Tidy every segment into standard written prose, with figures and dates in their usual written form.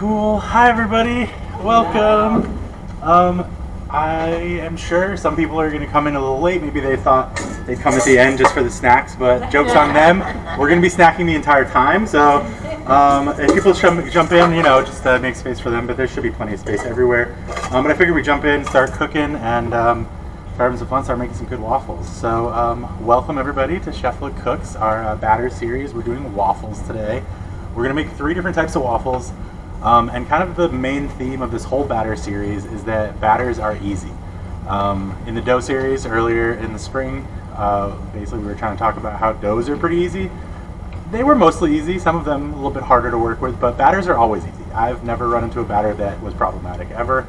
Cool. Hi, everybody. Welcome. I am sure some people are going to come in a little late. Maybe they thought they'd come at the end just for the snacks, but joke's on them. We're going to be snacking the entire time. So if people jump in, just make space for them. But there should be plenty of space everywhere. But I figured we jump in, start cooking, and start having some fun, start making some good waffles. So welcome, everybody, to Chef Cooks, our batter series. We're doing waffles today. We're going to make 3 different types of waffles. And kind of the main theme of this whole batter series is that batters are easy. In the dough series earlier in the spring, basically we were trying to talk about how doughs are pretty easy. They were mostly easy, some of them a little bit harder to work with, but batters are always easy. I've never run into a batter that was problematic ever.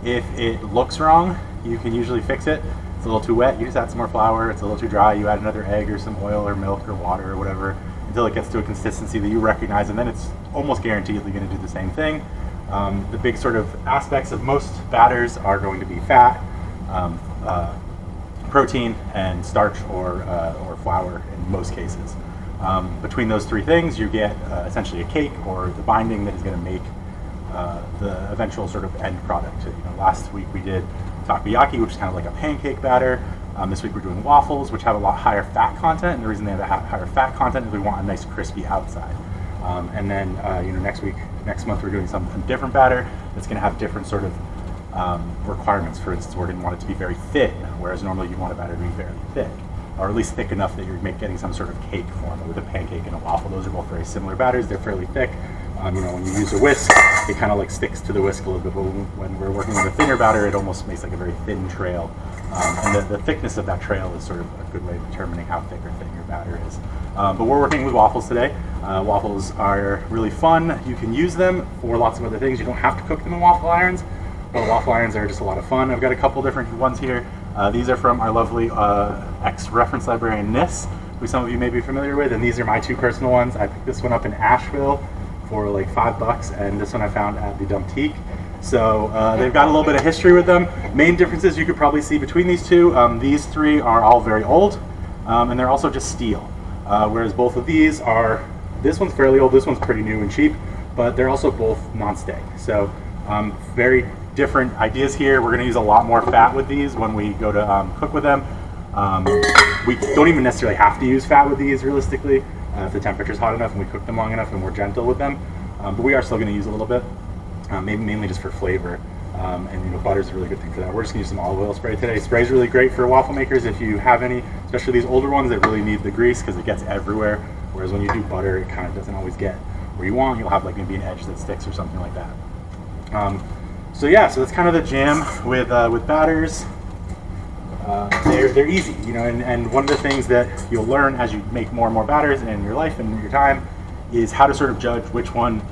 If it looks wrong, you can usually fix it. It's a little too wet, you just add some more flour. It's a little too dry, you add another egg or some oil or milk or water or whatever, until it gets to a consistency that you recognize, and then it's almost guaranteedly going to do the same thing. The big sort of aspects of most batters are going to be fat, protein, and starch or flour in most cases. Between those 3 things, you get essentially a cake or the binding that is going to make the eventual sort of end product. Last week we did takoyaki, which is kind of like a pancake batter. This week we're doing waffles, which have a lot higher fat content, and the reason they have a higher fat content is we want a nice crispy outside. And then next month we're doing some different batter that's going to have different sort of requirements. For instance, we're going to want it to be very thin, whereas normally you want a batter to be very thick, or at least thick enough that you're getting some sort of cake form. With a pancake and a waffle, those are both very similar batters. They're fairly thick. When you use a whisk, it kind of like sticks to the whisk a little bit, but when we're working with a thinner batter, it almost makes like a very thin trail. And the thickness of that trail is sort of a good way of determining how thick or thin your batter is. But we're working with waffles today. Waffles are really fun. You can use them for lots of other things. You don't have to cook them in waffle irons, but waffle irons are just a lot of fun. I've got a couple different ones here. These are from our lovely ex-reference librarian Nis, who some of you may be familiar with, and these are my 2 personal ones. I picked this one up in Asheville for like $5, and this one I found at the Dumptique. So they've got a little bit of history with them. Main differences you could probably see between these 2. These 3 are all very old, and they're also just steel. Whereas both of these are, this one's fairly old, this one's pretty new and cheap, but they're also both non-stick. So very different ideas here. We're going to use a lot more fat with these when we go to cook with them. We don't even necessarily have to use fat with these realistically if the temperature's hot enough and we cook them long enough and we're gentle with them. But we are still going to use a little bit. Maybe mainly just for flavor, and butter's a really good thing for that. We're just gonna use some olive oil spray today. Spray's really great for waffle makers if you have any, especially these older ones that really need the grease because it gets everywhere. Whereas when you do butter, it kind of doesn't always get where you want. You'll have like maybe an edge that sticks or something like that. So that's kind of the jam with batters. They're easy, and one of the things that you'll learn as you make more and more batters in your life and your time is how to sort of judge which one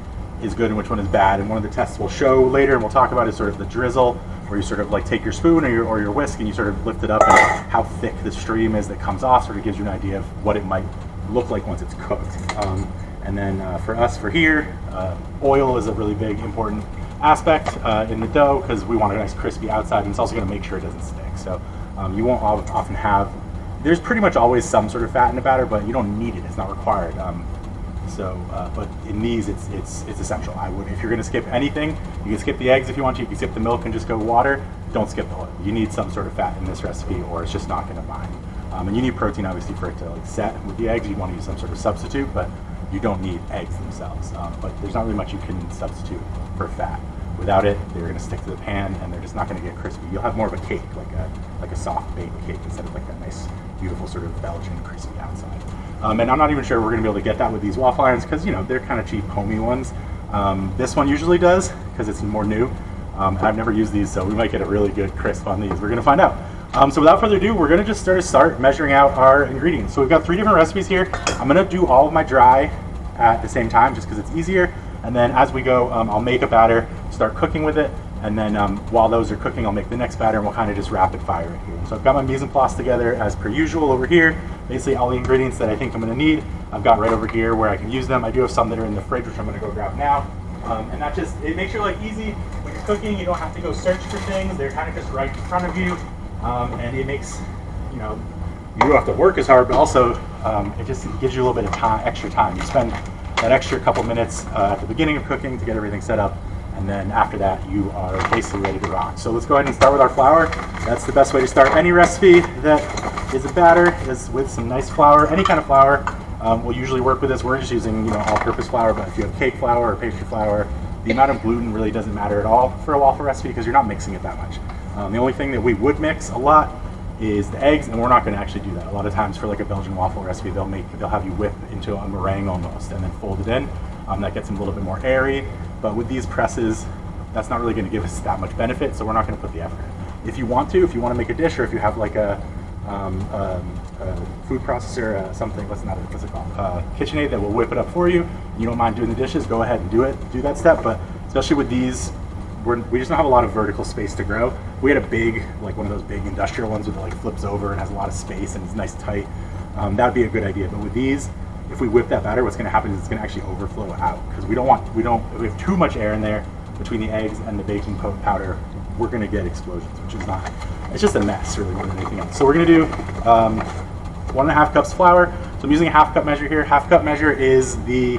is good and which one is bad. And one of the tests we'll show later and we'll talk about is sort of the drizzle, where you sort of like take your spoon or your whisk and you sort of lift it up, and how thick the stream is that comes off sort of gives you an idea of what it might look like once it's cooked. And then for here, oil is a really big important aspect in the dough because we want a nice crispy outside, and it's also going to make sure it doesn't stick. So you won't often have, there's pretty much always some sort of fat in the batter, but you don't need it, it's not required. But in these, it's essential. If you're going to skip anything, you can skip the eggs if you want to. You can skip the milk and just go water. Don't skip the oil. You need some sort of fat in this recipe, or it's just not going to bind. And you need protein, obviously, for it to like set with the eggs. You want to use some sort of substitute, but you don't need eggs themselves. But there's not really much you can substitute for fat. Without it, they're going to stick to the pan, and they're just not going to get crispy. You'll have more of a cake, like a soft baked cake, instead of like that nice, beautiful sort of Belgian crispy outside. And I'm not even sure we're going to be able to get that with these waffle irons because, they're kind of cheap, homey ones. This one usually does because it's more new. I've never used these, so we might get a really good crisp on these. We're going to find out. So without further ado, we're going to just start measuring out our ingredients. So we've got 3 different recipes here. I'm going to do all of my dry at the same time just because it's easier. And then as we go, I'll make a batter, start cooking with it. And then while those are cooking, I'll make the next batter, and we'll kind of just rapid fire it here. So I've got my mise en place together as per usual over here. Basically all the ingredients that I think I'm going to need, I've got right over here where I can use them. I do have some that are in the fridge, which I'm going to go grab now. And that it makes your life easy. When you're cooking, you don't have to go search for things. They're kind of just right in front of you. And it makes, you don't have to work as hard, but also it just gives you a little bit of time, extra time. You spend that extra couple minutes at the beginning of cooking to get everything set up. And then after that, you are basically ready to rock. So let's go ahead and start with our flour. That's the best way to start any recipe that is a batter, is with some nice flour, any kind of flour. We'll usually work with this. We're just using, all-purpose flour, but if you have cake flour or pastry flour, the amount of gluten really doesn't matter at all for a waffle recipe because you're not mixing it that much. The only thing that we would mix a lot is the eggs, and we're not going to actually do that. A lot of times for like a Belgian waffle recipe, they'll have you whip into a meringue almost and then fold it in. That gets them a little bit more airy. But with these presses, that's not really going to give us that much benefit, so we're not going to put the effort in. If you want to make a dish, or if you have like a food processor, what's it called? KitchenAid that will whip it up for you. You don't mind doing the dishes, go ahead and do that step. But especially with these, we just don't have a lot of vertical space to grow. We had a big, like one of those big industrial ones with like flips over and has a lot of space and it's nice and tight. That would be a good idea. But with these, if we whip that batter, what's going to happen is it's going to actually overflow out because if we have too much air in there between the eggs and the baking powder, we're going to get explosions, which is not, it's just a mess really more than anything else. So we're going to do 1.5 cups flour. So I'm using a half cup measure here. Half cup measure is the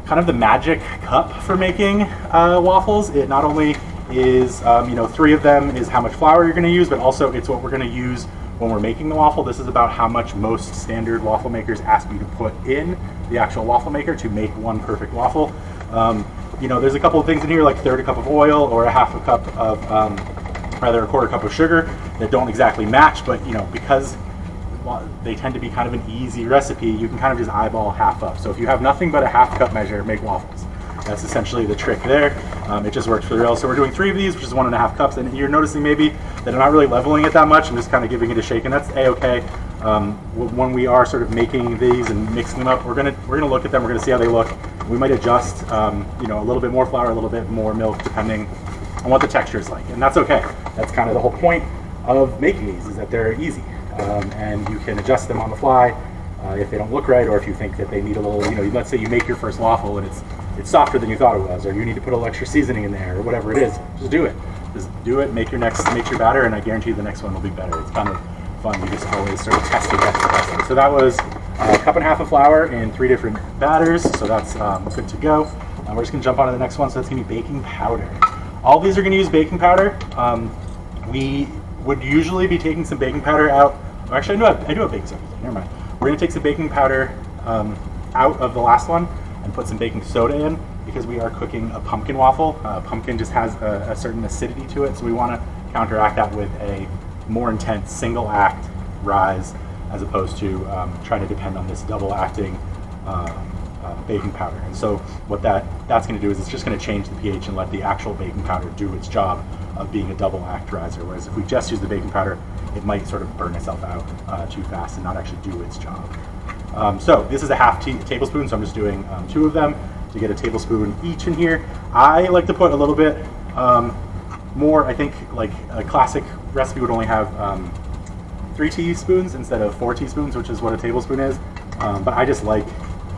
kind of the magic cup for making waffles. It not only is, 3 of them is how much flour you're going to use, but also it's what we're going to use when we're making the waffle. This is about how much most standard waffle makers ask you to put in the actual waffle maker to make one perfect waffle. There's a couple of things in here like 1/3 cup of oil or a 1/2 cup of, rather a 1/4 cup of sugar that don't exactly match, but because they tend to be kind of an easy recipe, you can kind of just eyeball half up. So if you have nothing but a 1/2 cup measure, make waffles. That's essentially the trick there. It just works really well. So we're doing 3 of these, which is 1.5 cups, and you're noticing maybe that I'm not really leveling it that much. I'm just kind of giving it a shake, and that's a-okay. When we are sort of making these and mixing them up, we're gonna look at them. We're gonna see how they look. We might adjust, a little bit more flour, a little bit more milk, depending on what the texture is like, and that's okay. That's kind of the whole point of making these, is that they're easy, and you can adjust them on the fly if they don't look right, or if you think that they need a little, let's say you make your first waffle and it's softer than you thought it was, or you need to put a little extra seasoning in there, or whatever it is. Just do it. Make your batter, and I guarantee the next one will be better. It's kind of fun. You just always sort of testing. So that was a 1.5 cups of flour in 3 different batters. So that's good to go. We're just gonna jump on to the next one. So that's gonna be baking powder. All these are gonna use baking powder. We would usually be taking some baking powder out. Actually, I do have baking soda. Never mind. We're gonna take some baking powder out of the last one and put some baking soda in because we are cooking a pumpkin waffle. Pumpkin just has a certain acidity to it, so we want to counteract that with a more intense single act rise as opposed to trying to depend on this double acting baking powder. And so what that's going to do is it's just going to change the pH and let the actual baking powder do its job of being a double act riser, whereas if we just use the baking powder, it might sort of burn itself out too fast and not actually do its job. So this is a 1/2 tablespoon, so I'm just doing 2 of them to get a tablespoon each in here. I like to put a little bit more. I think like a classic recipe would only have 3 teaspoons instead of 4 teaspoons, which is what a tablespoon is. But I just like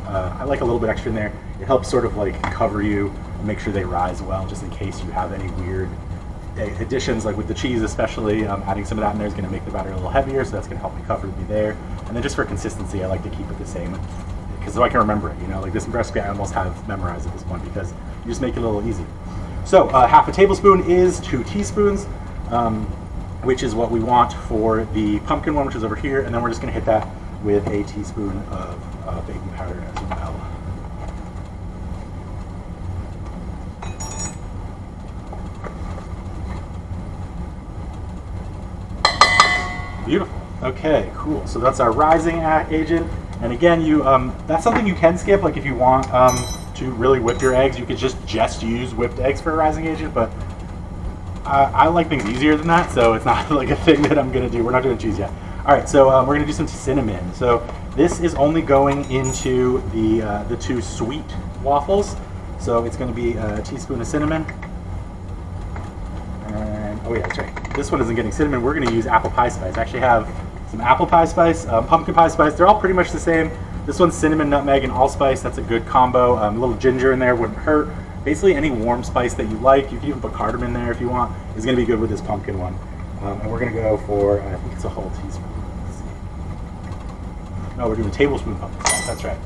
a little bit extra in there. It helps sort of like cover you and make sure they rise well, just in case you have any weird additions, like with the cheese especially. Adding some of that in there is going to make the batter a little heavier, so that's going to help me cover me there. And then just for consistency, I like to keep it the same because so I can remember it. Like this recipe I almost have memorized at this point because you just make it a little easy. So 1/2 tablespoon is 2 teaspoons, which is what we want for the pumpkin one, which is over here. And then we're just going to hit that with a teaspoon of baking powder as well. Beautiful. Okay, cool. So that's our rising agent. And again, that's something you can skip. Like if you want to really whip your eggs, you could just use whipped eggs for a rising agent. But I like things easier than that, so it's not like a thing that I'm gonna do. We're not doing cheese yet. All right, so we're gonna do some cinnamon. So this is only going into the 2 sweet waffles. So it's gonna be a teaspoon of cinnamon. And oh yeah, that's right. This one isn't getting cinnamon. We're gonna use apple pie spice. I actually have some apple pie spice, pumpkin pie spice. They're all pretty much the same. This one's cinnamon, nutmeg, and allspice. That's a good combo. A little ginger in there wouldn't hurt. Basically any warm spice that you like, you can even put cardamom in there if you want, is going to be good with this pumpkin one. And we're going to go for, I think it's a whole teaspoon. Let's see. No, we're doing a tablespoon pumpkin spice, that's right.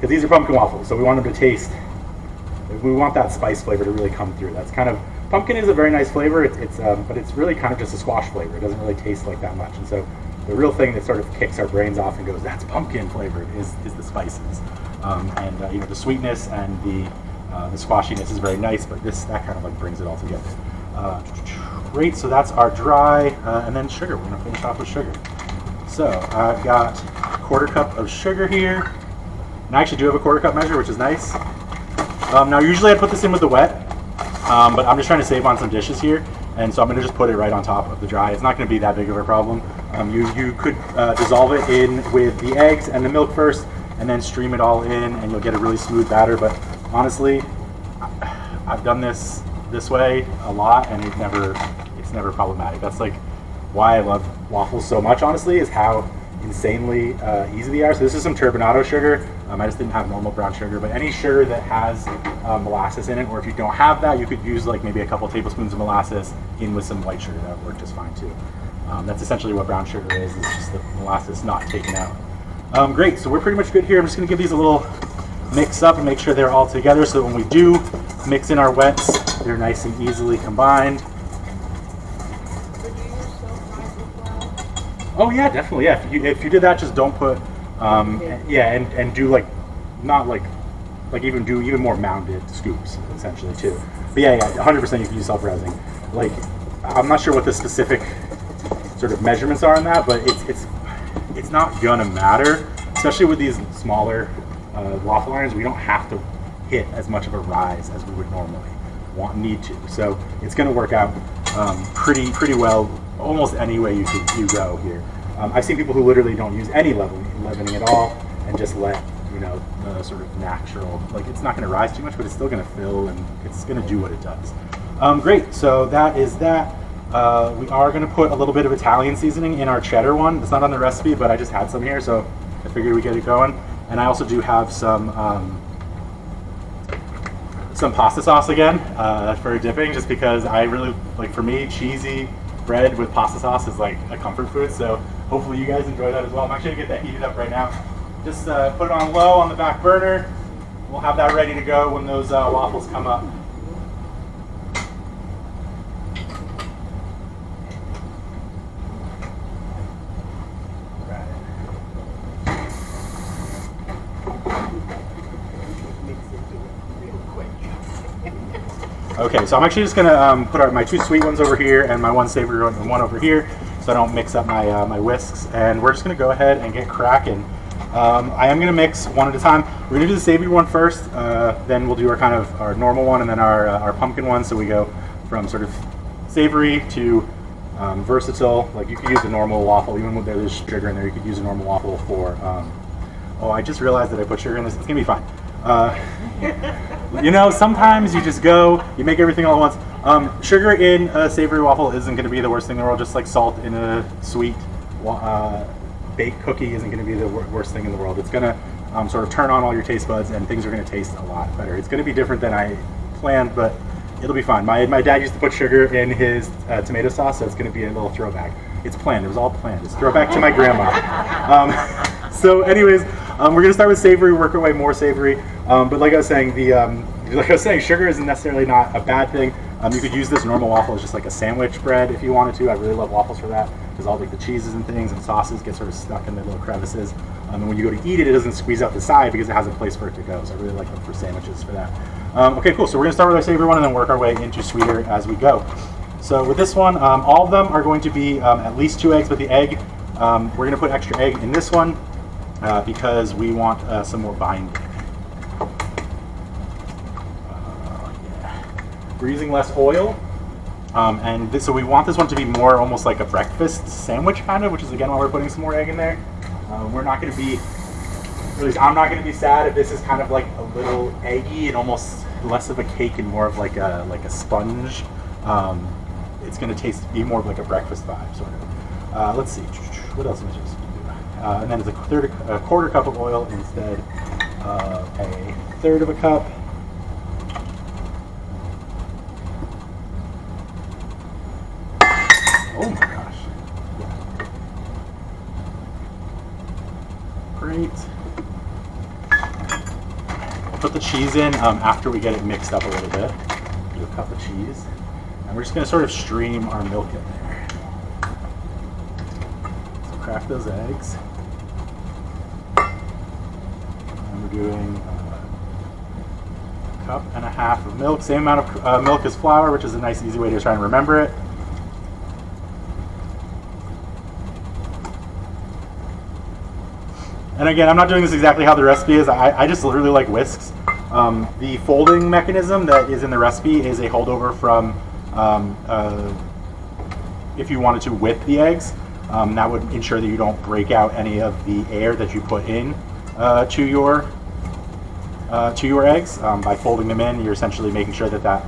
because these are pumpkin waffles, so we want them to taste. We want that spice flavor to really come through. That's kind of, pumpkin is a very nice flavor. But it's really kind of just a squash flavor. It doesn't really taste like that much. And so the real thing that sort of kicks our brains off and goes, that's pumpkin flavored, is the spices. You know, the sweetness and the squashiness is very nice, but that kind of like brings it all together. Great, so that's our dry, and then sugar. We're gonna finish off with sugar. So I've got a 1/4 cup of sugar here. And I actually do have a 1/4 cup measure, which is nice. Now usually I'd put this in with the wet, but I'm just trying to save on some dishes here, and so I'm gonna just put it right on top of the dry. It's not gonna be that big of a problem. You could dissolve it in with the eggs and the milk first, and then stream it all in, and you'll get a really smooth batter. But honestly, I've done this way a lot, and it's never problematic. That's like why I love waffles so much, honestly, is how insanely easy they are. So this is some turbinado sugar. I just didn't have normal brown sugar, but any sugar that has molasses in it, or if you don't have that, you could use like maybe a couple tablespoons of molasses in with some white sugar. That would work just fine too. That's essentially what brown sugar is just the molasses not taken out. Great, so we're pretty much good here. I'm just gonna give these a little mix up and make sure they're all together so that when we do mix in our wets, they're nice and easily combined. Oh yeah, definitely. Yeah, if you did that, just don't put, and do like, not like even do even more mounded scoops essentially too. But yeah, 100% you can use self-rising. Like, I'm not sure what the specific sort of measurements are on that, but it's not gonna matter, especially with these smaller waffle irons. We don't have to hit as much of a rise as we would normally need to. So it's gonna work out pretty well almost any way you go here. I've seen people who literally don't use any leavening at all and just let, you know, the sort of natural, like, it's not going to rise too much, but it's still going to fill and it's going to do what it does. Great, so that is that. We are going to put a little bit of Italian seasoning in our cheddar one. It's not on the recipe, but I just had some here, so I figured we'd get it going. And I also do have some pasta sauce again for dipping, just because I really, like, for me, cheesy bread with pasta sauce is like a comfort food, so hopefully you guys enjoy that as well. I'm actually gonna get that heated up right now. Just put it on low on the back burner. We'll have that ready to go when those waffles come up. Okay, so I'm actually just gonna put my 2 sweet ones over here and my 1 savory one over here, so I don't mix up my my whisks. And we're just gonna go ahead and get cracking. I am gonna mix one at a time. We're gonna do the savory one first, then we'll do our normal one, and then our pumpkin one. So we go from sort of savory to versatile. Like, you could use a normal waffle, even when there's sugar in there. You could use a normal waffle for. Oh, I just realized that I put sugar in this. It's gonna be fine. You know, sometimes you just go, you make everything all at once. Sugar in a savory waffle isn't going to be the worst thing in the world, just like salt in a sweet baked cookie isn't going to be the worst thing in the world. It's going to sort of turn on all your taste buds, and things are going to taste a lot better. It's going to be different than I planned, but it'll be fine. My dad used to put sugar in his tomato sauce, so it's going to be a little throwback. It's planned. It was all planned. It's a throwback to my grandma. So anyways, we're going to start with savory, work our way more savory. But like I was saying, sugar isn't necessarily not a bad thing. You could use this normal waffle as just like a sandwich bread if you wanted to. I really love waffles for that, because all like the cheeses and things and sauces get sort of stuck in the little crevices. And when you go to eat it, it doesn't squeeze out the side because it has a place for it to go. So I really like them for sandwiches for that. Okay, cool. So we're going to start with our savory one and then work our way into sweeter as we go. So with this one, all of them are going to be at least 2 eggs, but the egg, we're going to put extra egg in this one because we want some more binding. We're using less oil, so we want this one to be more almost like a breakfast sandwich kind of, which is again why we're putting some more egg in there. We're not going to be, at least I'm not going to be sad if this is kind of like a little eggy and almost less of a cake and more of like a sponge. It's going to be more of like a breakfast vibe, sort of. Let's see, what else am I supposed to do? And then it's a 1/4 cup of oil instead of a 1/3 of a cup. Oh my gosh. Great. cheese in after we get it mixed up a little bit. Do a cup of cheese. And we're just going to sort of stream our milk in there. So crack those eggs. And we're doing a cup and a half of milk. Same amount of milk as flour, which is a nice easy way to try and remember it. And again, I'm not doing this exactly how the recipe is. I just literally like whisks. The folding mechanism that is in the recipe is a holdover from if you wanted to whip the eggs. That would ensure that you don't break out any of the air that you put in to your eggs. By folding them in, you're essentially making sure that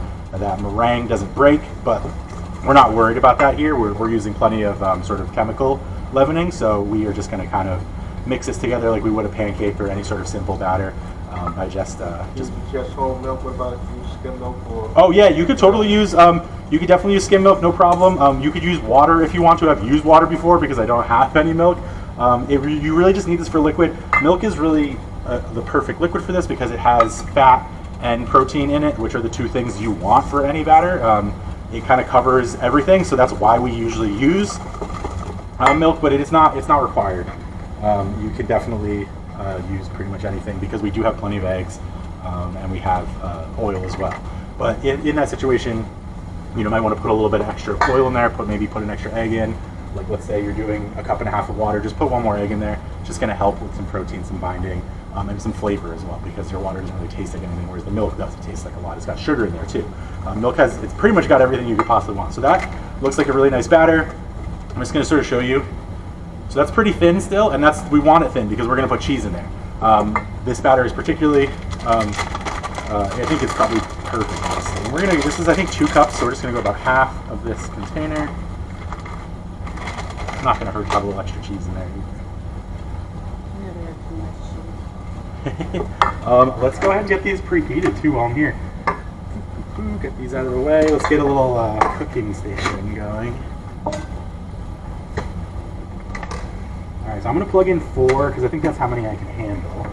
meringue doesn't break, but we're not worried about that here. We're using plenty of sort of chemical leavening, so we are just going to kind of mix this together like we would a pancake or any sort of simple batter. By just whole milk. What about use skim milk? Or oh yeah, you could totally use. You could definitely use skim milk, no problem. You could use water if you want to. I've used water before because I don't have any milk. You really just need this for liquid. Milk is really the perfect liquid for this because it has fat and protein in it, which are the two things you want for any batter. It kind of covers everything, so that's why we usually use milk, but it's not required. You could definitely use pretty much anything because we do have plenty of eggs and we have oil as well. But in that situation, you might want to put a little bit of extra oil in there, maybe put an extra egg in. Like let's say you're doing a cup and a half of water, just put one more egg in there. It's just going to help with some protein, some binding, and some flavor as well because your water doesn't really taste like anything, whereas the milk does. It tastes like a lot. It's got sugar in there too. It's pretty much got everything you could possibly want. So that looks like a really nice batter. I'm just going to sort of show you. So that's pretty thin still, and we want it thin because we're going to put cheese in there. This batter is particularly, I think it's probably perfect, honestly. This is I think 2 cups, so we're just going to go about half of this container. It's not going to hurt to have a little extra cheese in there either. Let's go ahead and get these preheated too while I'm here. Get these out of the way. Let's get a little cooking station going. Alright, so I'm going to plug in 4 because I think that's how many I can handle.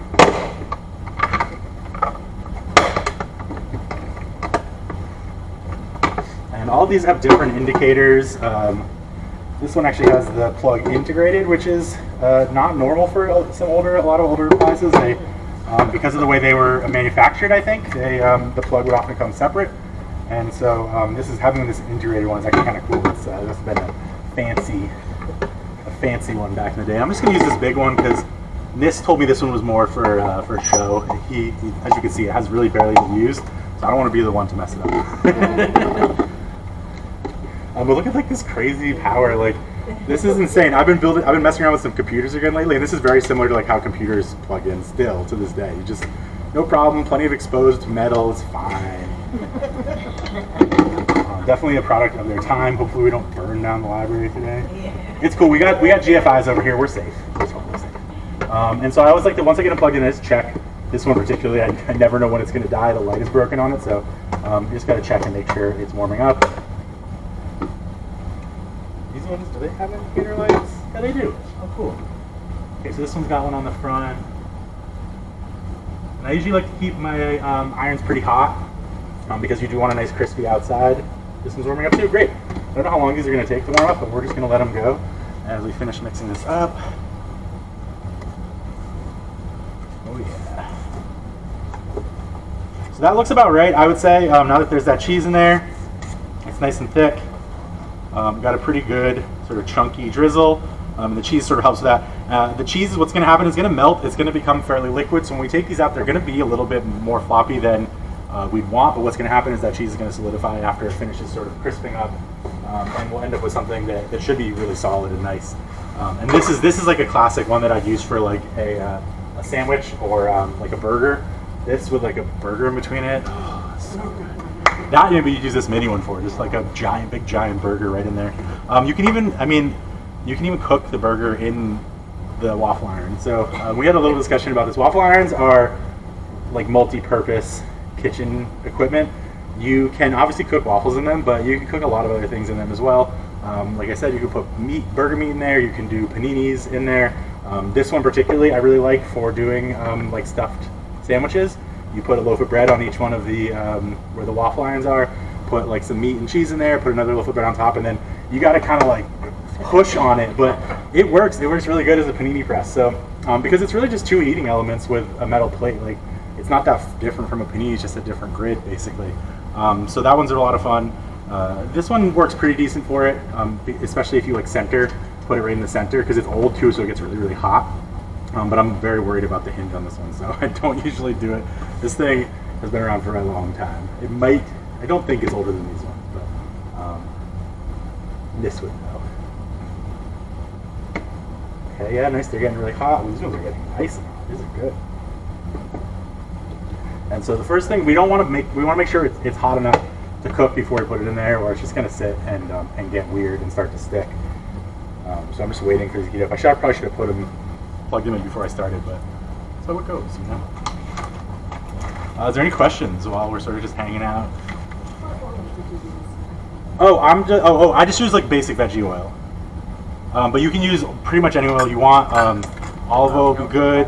And all of these have different indicators. This one actually has the plug integrated, which is not normal for a lot of older appliances. Because of the way they were manufactured, I think, the plug would often come separate. And so having this integrated one is actually kind of cool. It's been a fancy one back in the day. I'm just going to use this big one because Nis told me this one was more for show. He, as you can see, it has really barely been used, so I don't want to be the one to mess it up. But look at like this crazy power. Like this is insane. I've been messing around with some computers again lately, and this is very similar to like how computers plug in still to this day. You just no problem. Plenty of exposed metal. It's fine. Definitely a product of their time. Hopefully we don't burn down the library today. It's cool. We got GFIs over here. We're safe. We're totally safe. And so I always like to, once I get it plugged in, I just check. This one particularly, I never know when it's going to die. The light is broken on it, so you just got to check and make sure it's warming up. These ones, do they have indicator lights? Yeah, they do. Oh, cool. Okay, so this one's got one on the front. And I usually like to keep my irons pretty hot because you do want a nice crispy outside. This one's warming up too. Great. I don't know how long these are going to take to warm up, but we're just going to let them go as we finish mixing this up. Oh yeah. So that looks about right, I would say. Now that there's that cheese in there, it's nice and thick. Got a pretty good sort of chunky drizzle. And the cheese sort of helps with that. The cheese is what's going to happen. It's going to melt. It's going to become fairly liquid. So when we take these out, they're going to be a little bit more floppy than we'd want. But what's going to happen is that cheese is going to solidify after it finishes sort of crisping up. And we'll end up with something that should be really solid and nice. And this is like a classic one that I'd use for like a sandwich or like a burger. This with like a burger in between it. Oh, so good. That maybe you'd use this mini one for, just like a big giant burger right in there. You can even cook the burger in the waffle iron. So we had a little discussion about this. Waffle irons are like multi-purpose kitchen equipment. You can obviously cook waffles in them, but you can cook a lot of other things in them as well. Like I said, you can put burger meat in there. You can do paninis in there. This one particularly I really like for doing like stuffed sandwiches. You put a loaf of bread on each one of the where the waffle irons are. Put like some meat and cheese in there. Put another loaf of bread on top, and then you got to kind of like push on it. But it works. It works really good as a panini press. So because it's really just two heating elements with a metal plate. Like it's not that different from a panini. It's just a different grid basically. So that one's a lot of fun. This one works pretty decent for it, especially if you like put it right in the center because it's old too, so it gets really, really hot. But I'm very worried about the hinge on this one, so I don't usually do it. This thing has been around for a long time. I don't think it's older than these ones, but this would know. Okay, yeah, nice. They're getting really hot. These ones are getting nice and hot. These are good. And so the first thing we want to make sure it's hot enough to cook before we put it in there, or it's just going to sit and get weird and start to stick. So I'm just waiting for these to heat up. I probably should have plugged them in before I started, but that's how it goes, you know. Is there any questions while we're sort of just hanging out? Oh, I just use like basic veggie oil. But you can use pretty much any oil you want. Olive oil would be good.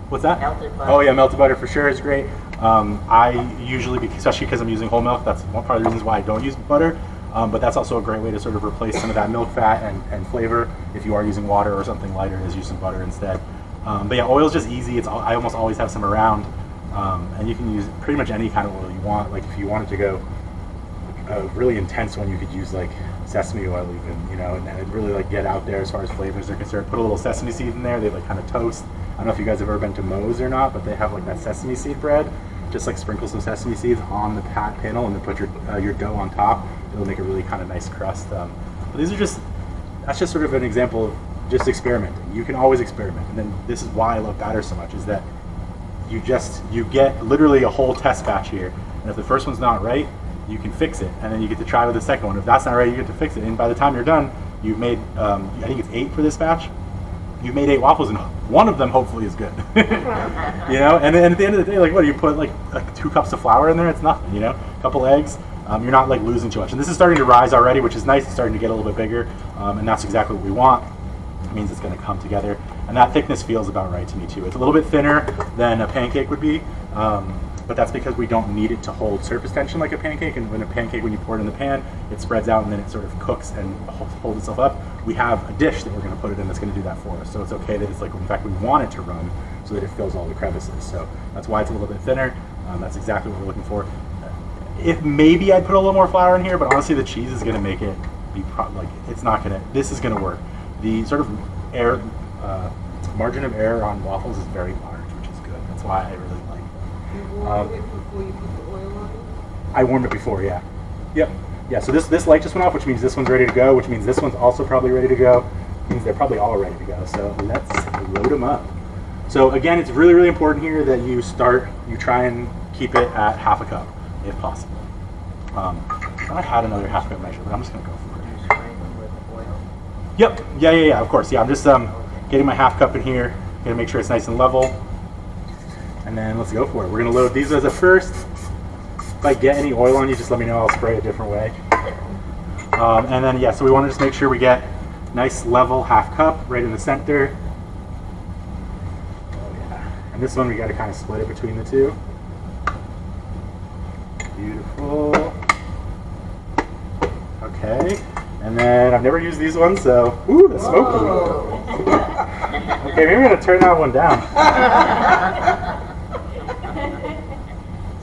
What's that? Melted butter. Oh yeah, melted butter for sure is great. I usually, especially because I'm using whole milk, that's one part of the reasons why I don't use butter. But that's also a great way to sort of replace some of that milk fat and flavor. If you are using water or something lighter, is use some butter instead. But yeah, oil is just easy. I almost always have some around. And you can use pretty much any kind of oil you want. Like if you wanted to go a really intense one, you could use like sesame oil even, you know, and really like get out there as far as flavors are concerned. Put a little sesame seed in there. They like kind of toast. I don't know if you guys have ever been to Moe's or not, but they have like that sesame seed bread. Just like sprinkle some sesame seeds on the panel and then put your dough on top. It'll make a really kind of nice crust. But that's just sort of an example of just experimenting. You can always experiment. And then this is why I love batter so much, is that you get literally a whole test batch here. And if the first one's not right, you can fix it. And then you get to try with the second one. If that's not right, you get to fix it. And by the time you're done, you've made, I think it's 8 for this batch. You've made 8 waffles, and one of them hopefully is good. You know, and then at the end of the day, like what do you put like 2 cups of flour in there? It's nothing, you know, a couple eggs. You're not like losing too much. And this is starting to rise already, which is nice. It's starting to get a little bit bigger, and that's exactly what we want. It means it's going to come together, and that thickness feels about right to me too. It's a little bit thinner than a pancake would be, but that's because we don't need it to hold surface tension like a pancake. And when you pour it in the pan, it spreads out and then it sort of cooks and holds itself up. We have a dish that we're going to put it in that's going to do that for us. So it's okay that it's like, in fact, we want it to run so that it fills all the crevices. So that's why it's a little bit thinner. That's exactly what we're looking for. If maybe I'd put a little more flour in here, but honestly the cheese is going to make it be this is going to work. The sort of air margin of error on waffles is very large, which is good. That's why I really like it. You warm it before you put the oil on it? I warmed it before, yeah. Yep. Yeah, so this light just went off, which means this one's ready to go, which means this one's also probably ready to go. Means they're probably all ready to go. So let's load them up. So again, it's really, really important here that you try and keep it at half a cup, if possible. I had another half cup measure, but I'm just gonna go for it. You spray them with oil? Yep. Yeah. Of course. Yeah. I'm just getting my half cup in here. Gonna make sure it's nice and level. And then let's go for it. We're gonna load these as a first. If I get any oil on you, just let me know. I'll spray a different way. And then yeah. So we want to just make sure we get nice level half cup right in the center. Oh yeah. And this one we got to kind of split it between the two. Beautiful. Okay, and then I've never used these ones, so ooh, the smoky. Okay, maybe we're gonna turn that one down.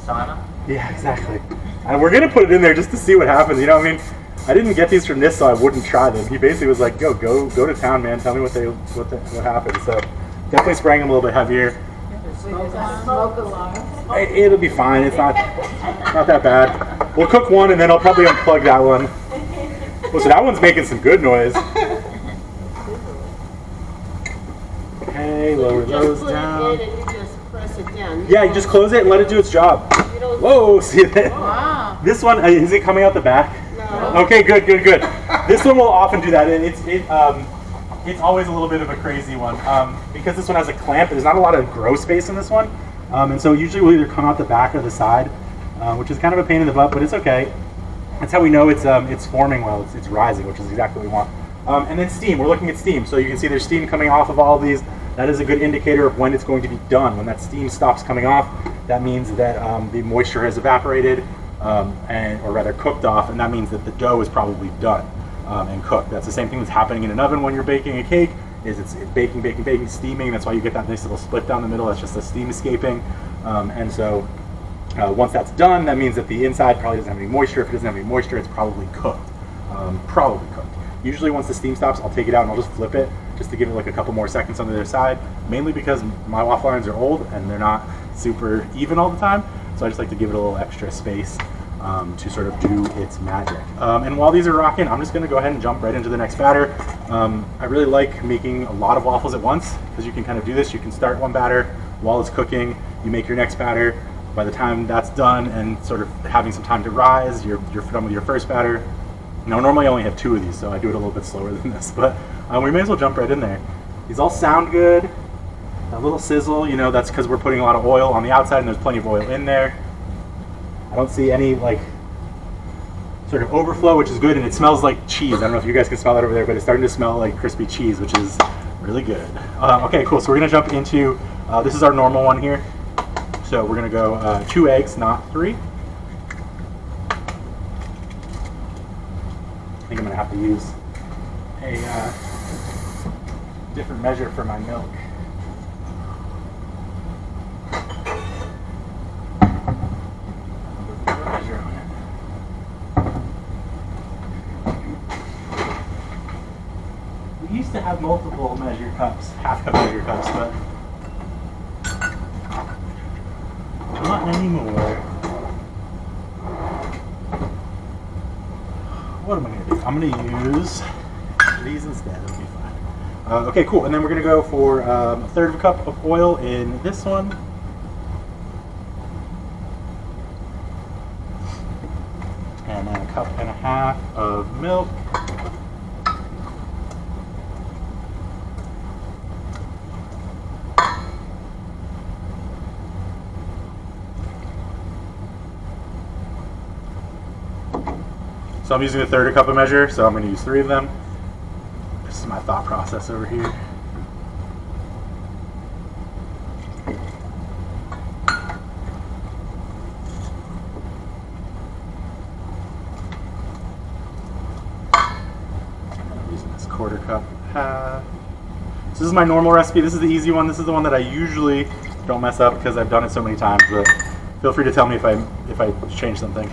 Sauna? Yeah, exactly. And we're gonna put it in there just to see what happens. You know, I mean, I didn't get these from this, so I wouldn't try them. He basically was like, "Go to town, man. Tell me what happens." So definitely spraying them a little bit heavier. Smoke alarm. It'll be fine. It's not that bad. We'll cook one, and then I'll probably unplug that one. Oh, so that one's making some good noise. Okay, lower those down. You just put it in and you just press it down. Yeah, you just close it and let it do its job. You don't. Whoa, see that? Wow. This one, is it coming out the back? No. Okay, good. This one will often do that, and it's always a little bit of a crazy one because this one has a clamp. There's not a lot of grow space in this one, and so usually we'll either come out the back or the side, which is kind of a pain in the butt, but it's okay. That's how we know it's forming well. It's rising, which is exactly what we want. And then steam. We're looking at steam, so you can see there's steam coming off of all of these. That is a good indicator of when it's going to be done. When that steam stops coming off, that means that the moisture has evaporated, or rather cooked off, and that means that the dough is probably done and cooked. That's the same thing that's happening in an oven when you're baking a cake. It's baking, steaming. That's why you get that nice little split down the middle. That's just the steam escaping. And so once that's done, that means that the inside probably doesn't have any moisture. If it doesn't have any moisture, it's probably cooked. Usually once the steam stops, I'll take it out and I'll just flip it just to give it like a couple more seconds on the other side, mainly because my waffle irons are old and they're not super even all the time. So I just like to give it a little extra space to sort of do its magic. And while these are rocking, I'm just going to go ahead and jump right into the next batter. I really like making a lot of waffles at once because you can kind of do this. You can start one batter while it's cooking, you make your next batter. By the time that's done and sort of having some time to rise, you're done with your first batter. Now, normally I only have 2 of these, so I do it a little bit slower than this, but we may as well jump right in there. These all sound good. That little sizzle, you know, that's because we're putting a lot of oil on the outside and there's plenty of oil in there. I don't see any like sort of overflow, which is good, and it smells like cheese. I don't know if you guys can smell that over there, but it's starting to smell like crispy cheese, which is really good. Okay, cool. So we're gonna jump into this is our normal one here. So we're gonna go 2 eggs, not 3. I think I'm gonna have to use a different measure for my milk. We used to have multiple measure cups, half-cup measure cups, but not anymore. What am I going to do? I'm going to use these instead. It'll be fine. Okay, cool. And then we're going to go for 1/3 of a cup of oil in this one. And then 1.5 cups of milk. So I'm using 1/3 cup of measure, so I'm going to use 3 of them. This is my thought process over here. I'm using this 1/4 cup. So this is my normal recipe. This is the easy one. This is the one that I usually don't mess up because I've done it so many times. But feel free to tell me if I change something.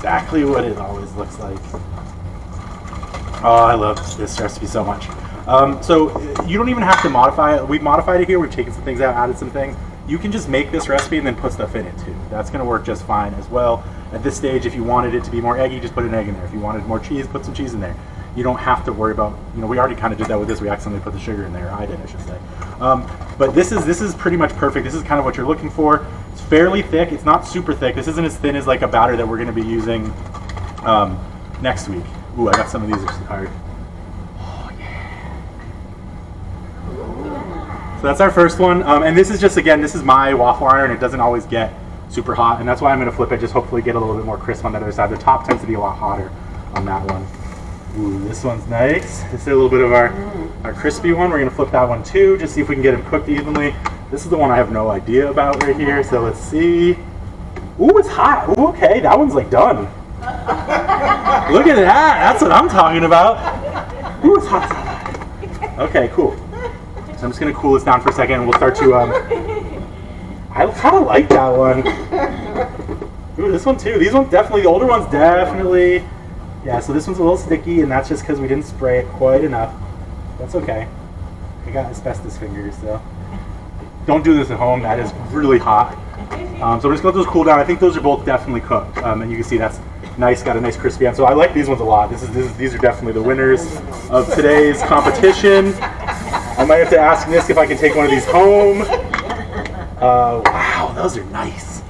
Exactly what it always looks like. Oh, I love this recipe so much. So you don't even have to modify it. We've modified it here. We've taken some things out, added some things. You can just make this recipe and then put stuff in it too. That's going to work just fine as well. At this stage, if you wanted it to be more eggy, just put an egg in there. If you wanted more cheese, put some cheese in there. You don't have to worry about, you know, we already kind of did that with this. We accidentally put the sugar in there. I did, I should say. But this is pretty much perfect. This is kind of what you're looking for. It's fairly thick. It's not super thick. This isn't as thin as like a batter that we're going to be using next week. Ooh, I got some of these are oh yeah. So that's our first one. And this is just, again, this is my waffle iron. It doesn't always get super hot, and that's why I'm going to flip it, just hopefully get a little bit more crisp on the other side. The top tends to be a lot hotter on that one. Ooh, this one's nice. This is a little bit of our crispy one. We're going to flip that one too, just see if we can get them cooked evenly. This is the one I have no idea about right here, so let's see. Ooh, it's hot. Ooh, okay, that one's like done. Look at that. That's what I'm talking about. Ooh, it's hot. Okay, cool. So I'm just going to cool this down for a second, and we'll start to... I kind of like that one. Ooh, this one too. These ones definitely, the older ones definitely... Yeah, so this one's a little sticky, and that's just because we didn't spray it quite enough. That's okay. I got asbestos fingers, so don't do this at home. That is really hot. So I'm just going to let those cool down. I think those are both definitely cooked, and you can see that's nice, got a nice crispy end. So I like these ones a lot. These are definitely the winners of today's competition. I might have to ask Nisk if I can take one of these home. Wow, those are nice.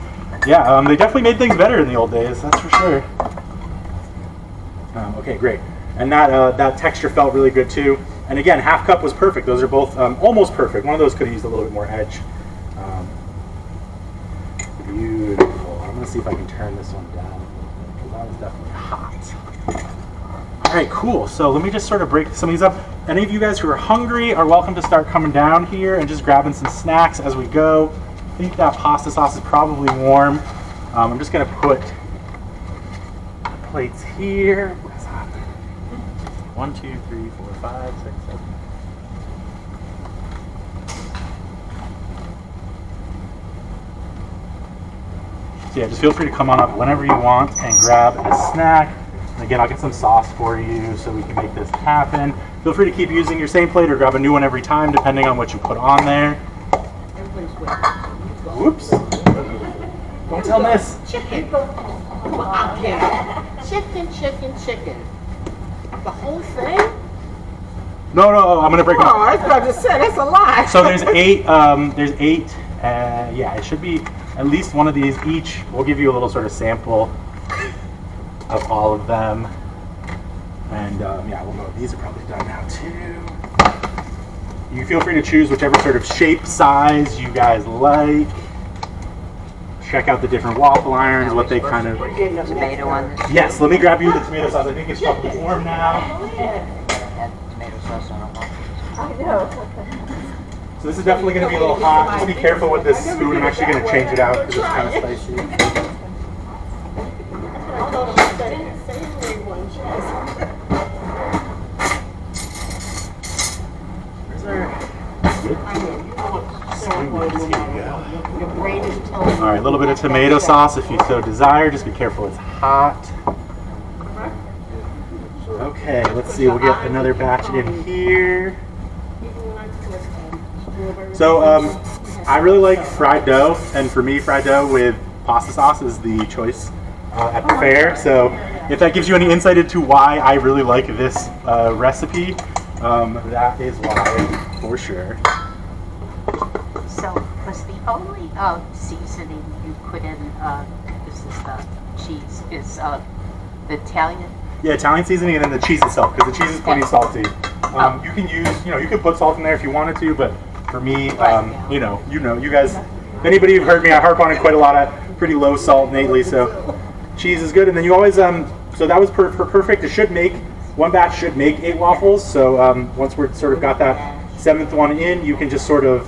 Yeah, they definitely made things better in the old days, that's for sure. Okay, great. And that texture felt really good too. And again, 1/2 cup was perfect. Those are both almost perfect. One of those could have used a little bit more edge. Beautiful. I'm going to see if I can turn this one down, because that was definitely hot. All right, cool. So let me just sort of break some of these up. Any of you guys who are hungry are welcome to start coming down here and just grabbing some snacks as we go. I think that pasta sauce is probably warm. I'm just gonna put plates here. What's that? 1, 2, 3, 4, 5, 6, 7. So yeah, just feel free to come on up whenever you want and grab a snack. And again, I'll get some sauce for you so we can make this happen. Feel free to keep using your same plate or grab a new one every time, depending on what you put on there. Everybody's waiting. Whoops. Don't tell Miss. Chicken. Come on, Ken. Chicken, chicken, chicken. The whole thing? No, I'm gonna break them Oh, up. I was about to say, that's a lie. So there's eight, yeah, it should be at least one of these each. We'll give you a little sort of sample of all of them. And yeah, we'll go, these are probably done now too. You feel free to choose whichever sort of shape, size you guys like. Check out the different waffle irons, what they kind of... Tomato on this. Yes, let me grab you the tomato sauce. I think it's probably warm now. Had tomato sauce on a waffle. I know. So this is definitely going to be a little hot. Just be careful with this spoon. I'm actually going to change it out because it's kind of spicy. Where's our spoons? Here we go. Your brain is telling you. All right, a little bit of tomato sauce if you so desire. Just be careful, it's hot. Okay, let's see. We'll get another batch in here. So I really like fried dough, and for me, fried dough with pasta sauce is the choice at the fair. So if that gives you any insight into why I really like this recipe, that is why, for sure. So was the only seasoning you put in, this is the cheese, is the Italian? Yeah, Italian seasoning and then the cheese itself, because the cheese is pretty salty. You can use, you can put salt in there if you wanted to, but for me, you guys, if anybody who've heard me, I harp on it quite a lot. Pretty low salt innately, so cheese is good. And then you always, so that was perfect. It should make, one batch should make 8 waffles. So once we're sort of got that 7th one in, you can just sort of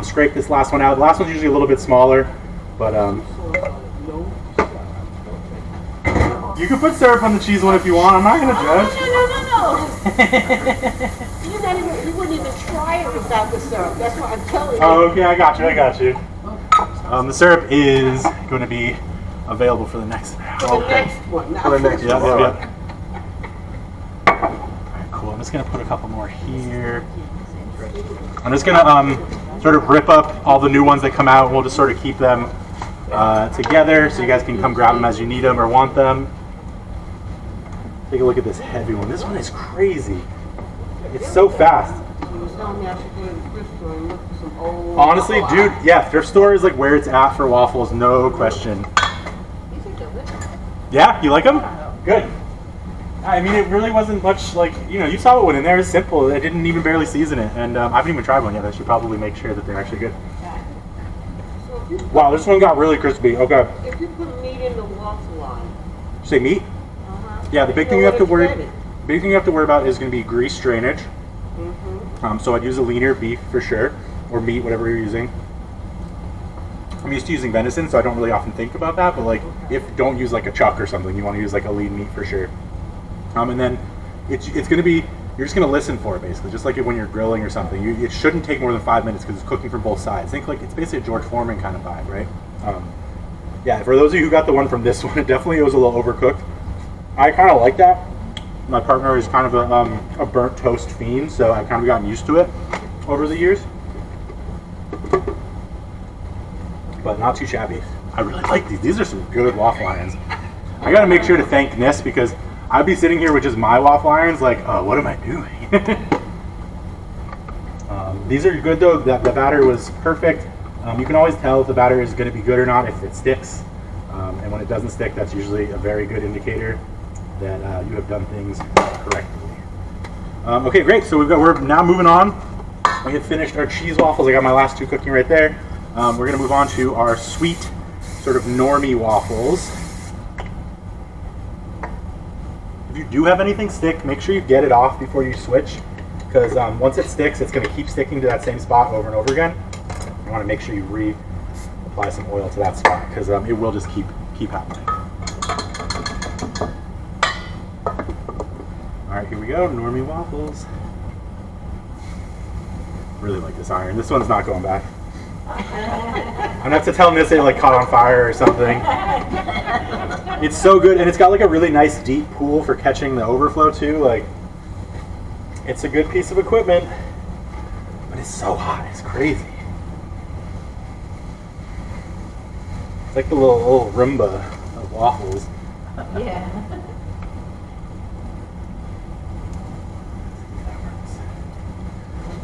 scrape this last one out. The last one's usually a little bit smaller, but you can put syrup on the cheese one if you want. I'm not going to judge. No. You wouldn't even try it without the syrup. That's what I'm telling you. Oh, okay, I got you. The syrup is going to be available for the next round. For the next one. Not For the next, this yeah. one. Alright, cool. I'm just going to put a couple more here. I'm just going to sort of rip up all the new ones that come out. We'll just sort of keep them together so you guys can come grab them as you need them or want them. Take a look at this heavy one. This one is crazy. It's so fast. You was telling me I should go to the thrift store and look for some old... Honestly, dude, yeah, thrift store is like where it's at for waffles, no question. These are good. Yeah, you like them? Good. I mean, it really wasn't much like, you saw what went in there. It's simple. I didn't even barely season it. And I haven't even tried one yet. I should probably make sure that they're actually good. So if you, Wow, this one got really crispy. Okay. if you put meat in the waffle line, Say meat? Yeah, the big thing you have to worry about is going to be grease drainage. So I'd use a leaner beef for sure, or meat, whatever you're using. I'm used to using venison, so I don't really often think about that. But like, don't use like a chuck or something. You want to use like a lean meat for sure. And then it's going to be, you're just going to listen for it basically, just like when you're grilling or something. It shouldn't take more than 5 minutes because it's cooking from both sides. Think like it's basically a George Foreman kind of vibe, right? Yeah, for those of you who got the one from this one, it definitely was a little overcooked. I kind of like that. My partner is kind of a burnt toast fiend, so I've kind of gotten used to it over the years. But not too shabby. I really like these. These are some good waffle irons. I got to make sure to thank Ness because I'd be sitting here with just my waffle irons like, oh, what am I doing? These are good though. The batter was perfect. You can always tell if the batter is going to be good or not if it sticks. And when it doesn't stick, that's usually a very good indicator that you have done things correctly. Okay, great. So we're now moving on. We have finished our cheese waffles. I got my last 2 cooking right there. We're going to move on to our sweet, sort of normie waffles. If you do have anything stick, make sure you get it off before you switch, because once it sticks, it's going to keep sticking to that same spot over and over again. You want to make sure you reapply some oil to that spot, because it will just keep happening. All right, here we go, Normie waffles. Really like this iron. This one's not going back. I'm not to tell them this they like caught on fire or something. It's so good, and it's got like a really nice deep pool for catching the overflow too. Like, it's a good piece of equipment, but it's so hot. It's crazy. It's like the little Roomba of waffles. Yeah.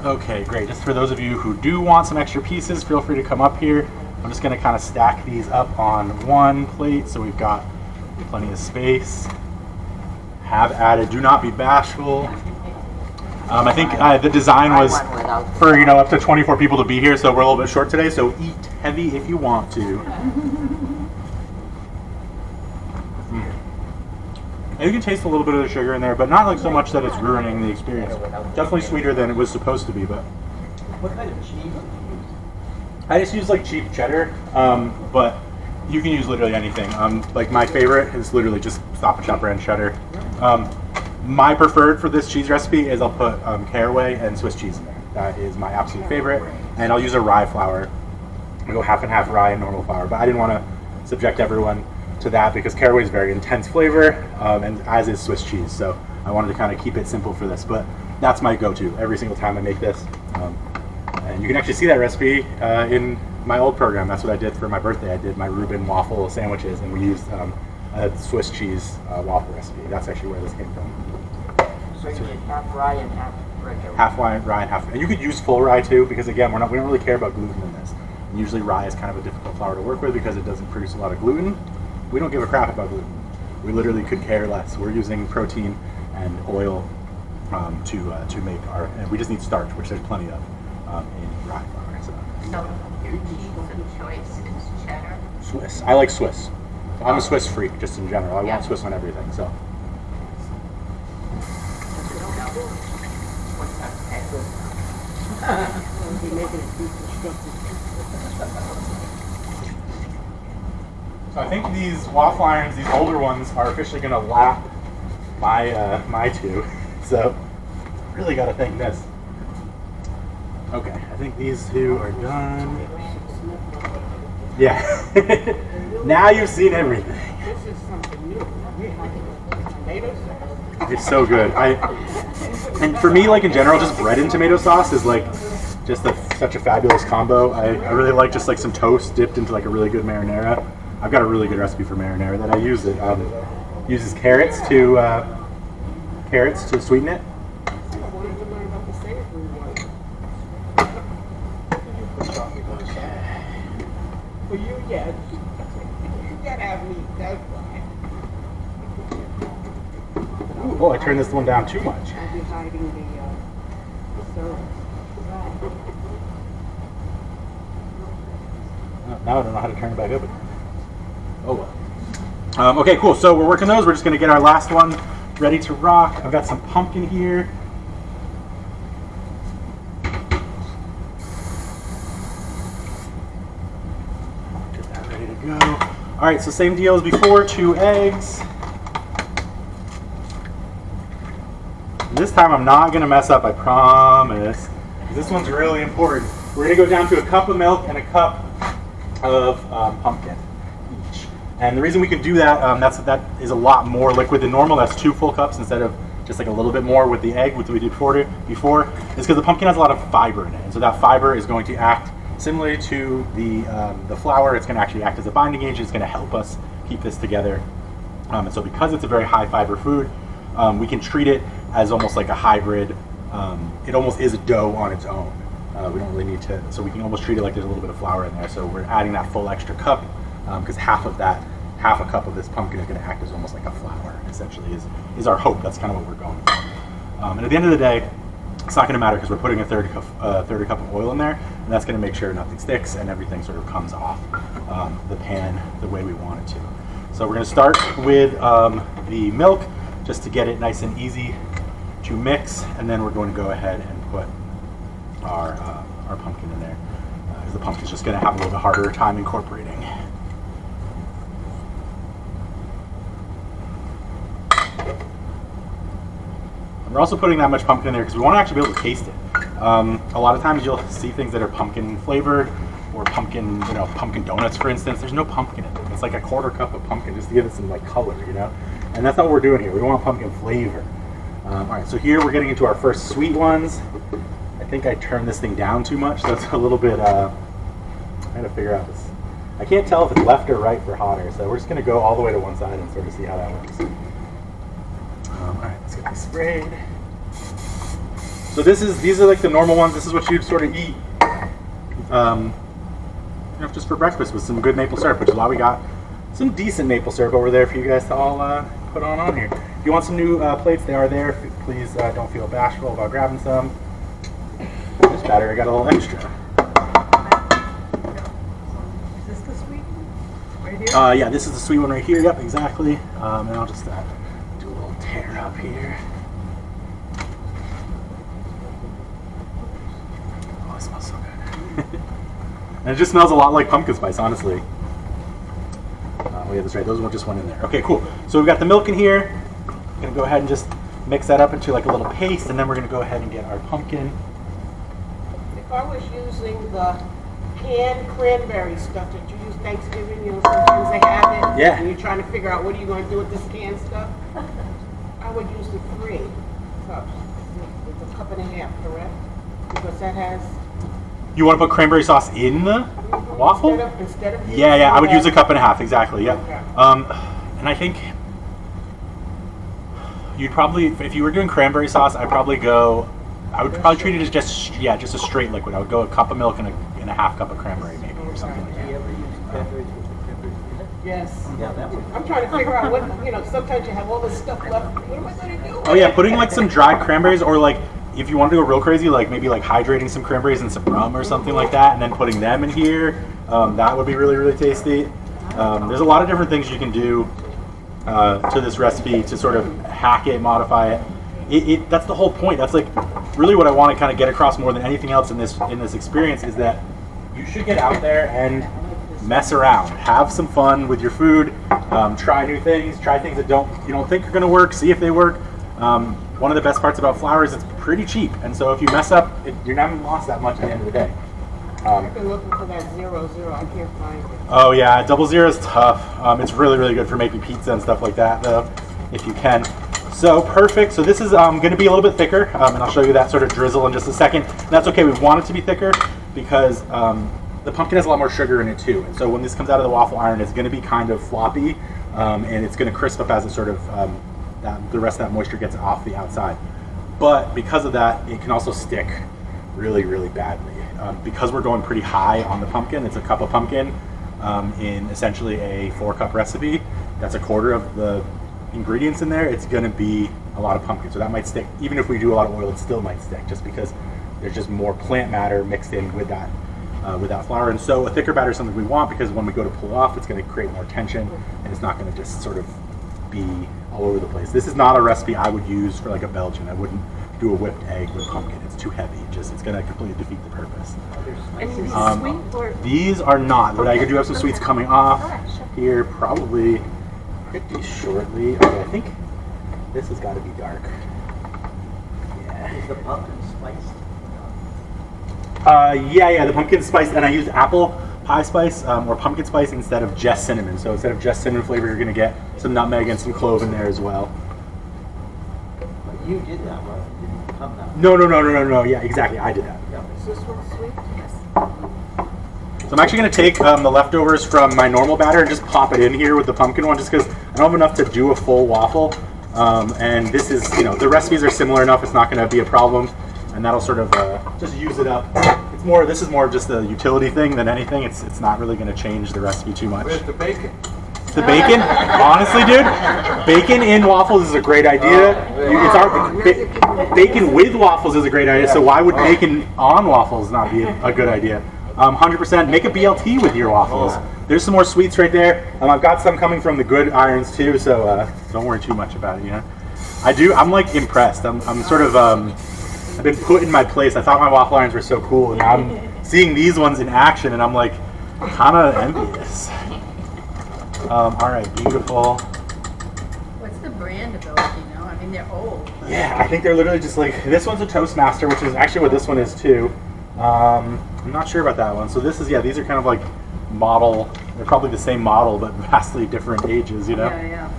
Okay, great. Just for those of you who do want some extra pieces, feel free to come up here. I'm just going to kind of stack these up on one plate so we've got plenty of space. Have added, do not be bashful. I think the design was for, up to 24 people to be here, so we're a little bit short today, so eat heavy if you want to. And you can taste a little bit of the sugar in there, but not like so much that it's ruining the experience. Definitely sweeter than it was supposed to be, but. What kind of cheese do you use? I just use like cheap cheddar, but you can use literally anything. Like my favorite is literally just Stop and Shop brand cheddar. My preferred for this cheese recipe is I'll put caraway and Swiss cheese in there. That is my absolute favorite, and I'll use a rye flour. I'll go half and half rye and normal flour, but I didn't want to subject everyone to that because caraway is very intense flavor, and as is Swiss cheese. So I wanted to kind of keep it simple for this, but that's my go-to every single time I make this. And you can actually see that recipe in my old program. That's what I did for my birthday. I did my Reuben waffle sandwiches, and we used a Swiss cheese waffle recipe. That's actually where this came from. So you get half rye and half regular. Half rye and half, and you could use full rye too, because again, we don't really care about gluten in this. And usually rye is kind of a difficult flour to work with because it doesn't produce a lot of gluten. We don't give a crap about gluten. We literally could care less. We're using protein and oil to make our, and we just need starch, which there's plenty of in rye flour. So your cheese of choice is cheddar? Swiss. I like Swiss. I'm a Swiss freak, just in general. I want Swiss on everything. So. So I think these waffle irons, these older ones, are officially going to lap my two. So really got to thank this. Okay, I think these two are done. Yeah. Now you've seen everything. This is something new. Tomato sauce. It's so good. And for me, like in general, just bread and tomato sauce is like just such a fabulous combo. I really like just like some toast dipped into like a really good marinara. I've got a really good recipe for marinara that I use. It uses carrots to sweeten it. For you, yes. You gotta have meat, that's why. Oh, I turned this one down too much. I'll be hiding the syrup. Now I don't know how to turn it back up again. Oh well. Okay, cool. So we're working those. We're just going to get our last one ready to rock. I've got some pumpkin here. Get that ready to go. All right, so same deal as before, 2 eggs. This time I'm not going to mess up, I promise. This one's really important. We're going to go down to a cup of milk and a cup of pumpkin each. And the reason we can do that, that is a lot more liquid than normal. That's 2 full cups instead of just like a little bit more with the egg, which we did before, is because the pumpkin has a lot of fiber in it. And so that fiber is going to act similarly to the flour. It's going to actually act as a binding agent. It's going to help us keep this together. And so because it's a very high fiber food, we can treat it as almost like a hybrid. It almost is a dough on its own. We don't really need to, so we can almost treat it like there's a little bit of flour in there. So we're adding that full extra cup because half a cup of this pumpkin is going to act as almost like a flour, essentially, is our hope. That's kind of what we're going for. And at the end of the day, it's not going to matter because we're putting a third cup of oil in there, and that's going to make sure nothing sticks and everything sort of comes off the pan the way we want it to. So we're going to start with the milk. just to get it nice and easy to mix. And then we're going to go ahead and put our pumpkin in there, because the pumpkin's just going to have a little bit harder time incorporating. And we're also putting that much pumpkin in there because we want to actually be able to taste it. A lot of times you'll see things that are pumpkin flavored, or pumpkin, pumpkin donuts, for instance. There's no pumpkin in them. It's like a quarter cup of pumpkin just to give it some like color, And that's not what we're doing here. We want pumpkin flavor. All right, so here we're getting into our first sweet ones. I think I turned this thing down too much. That's a little bit. I had to figure out this. I can't tell if it's left or right for hotter, so we're just going to go all the way to one side and sort of see how that works. All right, let's get these sprayed. So these are like the normal ones. This is what you'd sort of eat. Just for breakfast with some good maple syrup, which is why we got some decent maple syrup over there for you guys to all put on here. If you want some new plates, they are there. Please don't feel bashful about grabbing some. This batter, I got a little extra. Is this the sweet one? Right here? Yeah, this is the sweet one right here. Yep, exactly. And I'll just do a little tear up here. Oh, it smells so good. And it just smells a lot like pumpkin spice, honestly. Oh yeah, that's right. Those just went in there. Okay, cool. So we've got the milk in here. I'm gonna go ahead and just mix that up into like a little paste, and then we're gonna go ahead and get our pumpkin. If I was using the canned cranberry stuff that you use Thanksgiving, sometimes they have it. Yeah. And you're trying to figure out what are you going to do with this canned stuff. I would use the 3 cups. It's a cup and a half, correct? Because that has. You want to put cranberry sauce in the waffle? Instead of Yeah, I would use a cup and a half, exactly, yeah. Okay. And I think you'd probably, if you were doing cranberry sauce, I would probably treat it as just a straight liquid. I would go a cup of milk and a half cup of cranberry maybe, or something like that. Yes. I'm trying to figure out what, sometimes you have all this stuff left. What am I going to do? Oh yeah, putting like some dried cranberries, or like, if you want to go real crazy, like maybe like hydrating some cranberries in some rum or something like that, and then putting them in here, that would be really, really tasty. There's a lot of different things you can do to this recipe to sort of hack it, modify it. That's the whole point. That's like really what I want to kind of get across more than anything else in this experience, is that you should get out there and mess around, have some fun with your food, try new things, try things that you don't think are going to work, see if they work. One of the best parts about flour is it's pretty cheap, and so if you mess up, you're not even lost that much at the end of the day. I've been looking for that 0, 0. I can't find it. Oh yeah, 00 is tough. It's really, really good for making pizza and stuff like that, though, if you can. So perfect. So this is going to be a little bit thicker, and I'll show you that sort of drizzle in just a second. And that's okay. We want it to be thicker because the pumpkin has a lot more sugar in it too, and so when this comes out of the waffle iron, it's going to be kind of floppy, and it's going to crisp up as it sort of the rest of that moisture gets off the outside. But because of that, it can also stick really, really badly. Because we're going pretty high on the pumpkin, it's a cup of pumpkin in essentially a 4-cup recipe. That's a quarter of the ingredients in there. It's going to be a lot of pumpkin, so that might stick. Even if we do a lot of oil, it still might stick, just because there's just more plant matter mixed in with that flour. And so a thicker batter is something we want, because when we go to pull off, it's going to create more tension, and it's not going to just sort of be all over the place. This is not a recipe I would use for like a Belgian. I wouldn't do a whipped egg with pumpkin. It's too heavy. It's going to completely defeat the purpose. And these sweet or These are not, but I do have some sweets coming off here probably pretty shortly. Okay, I think this has got to be dark. Yeah. Is the pumpkin spiced? Yeah, the pumpkin spice, and I used apple pie spice or pumpkin spice instead of just cinnamon. So instead of just cinnamon flavor, you're going to get some nutmeg and some clove in there as well. But you did that, right? It didn't come that way. No. Yeah, exactly. I did that. Is this one sweet? Yes. So I'm actually going to take the leftovers from my normal batter and just pop it in here with the pumpkin one, just because I don't have enough to do a full waffle. And this is, the recipes are similar enough, it's not going to be a problem. And that'll sort of just use it up. This is more of just a utility thing than anything. It's not really going to change the recipe too much. Where's the bacon? The bacon, honestly, dude, bacon in waffles is a great idea. Bacon with waffles is a great idea. So why would bacon on waffles not be a good idea? 100%. Make a BLT with your waffles. There's some more sweets right there. I've got some coming from the good irons too, so don't worry too much about it. I do. I'm like impressed. I'm sort of I've been put in my place. I thought my waffle irons were so cool, and now I'm seeing these ones in action, and I'm like kind of envious. All right, beautiful. What's the brand of those, you know? I mean, they're old. Yeah, I think they're literally just like, this one's a Toastmaster, which is actually what this one is too. I'm not sure about that one. So this is, yeah, these are kind of like model, they're probably the same model, but vastly different ages, you know? Yeah.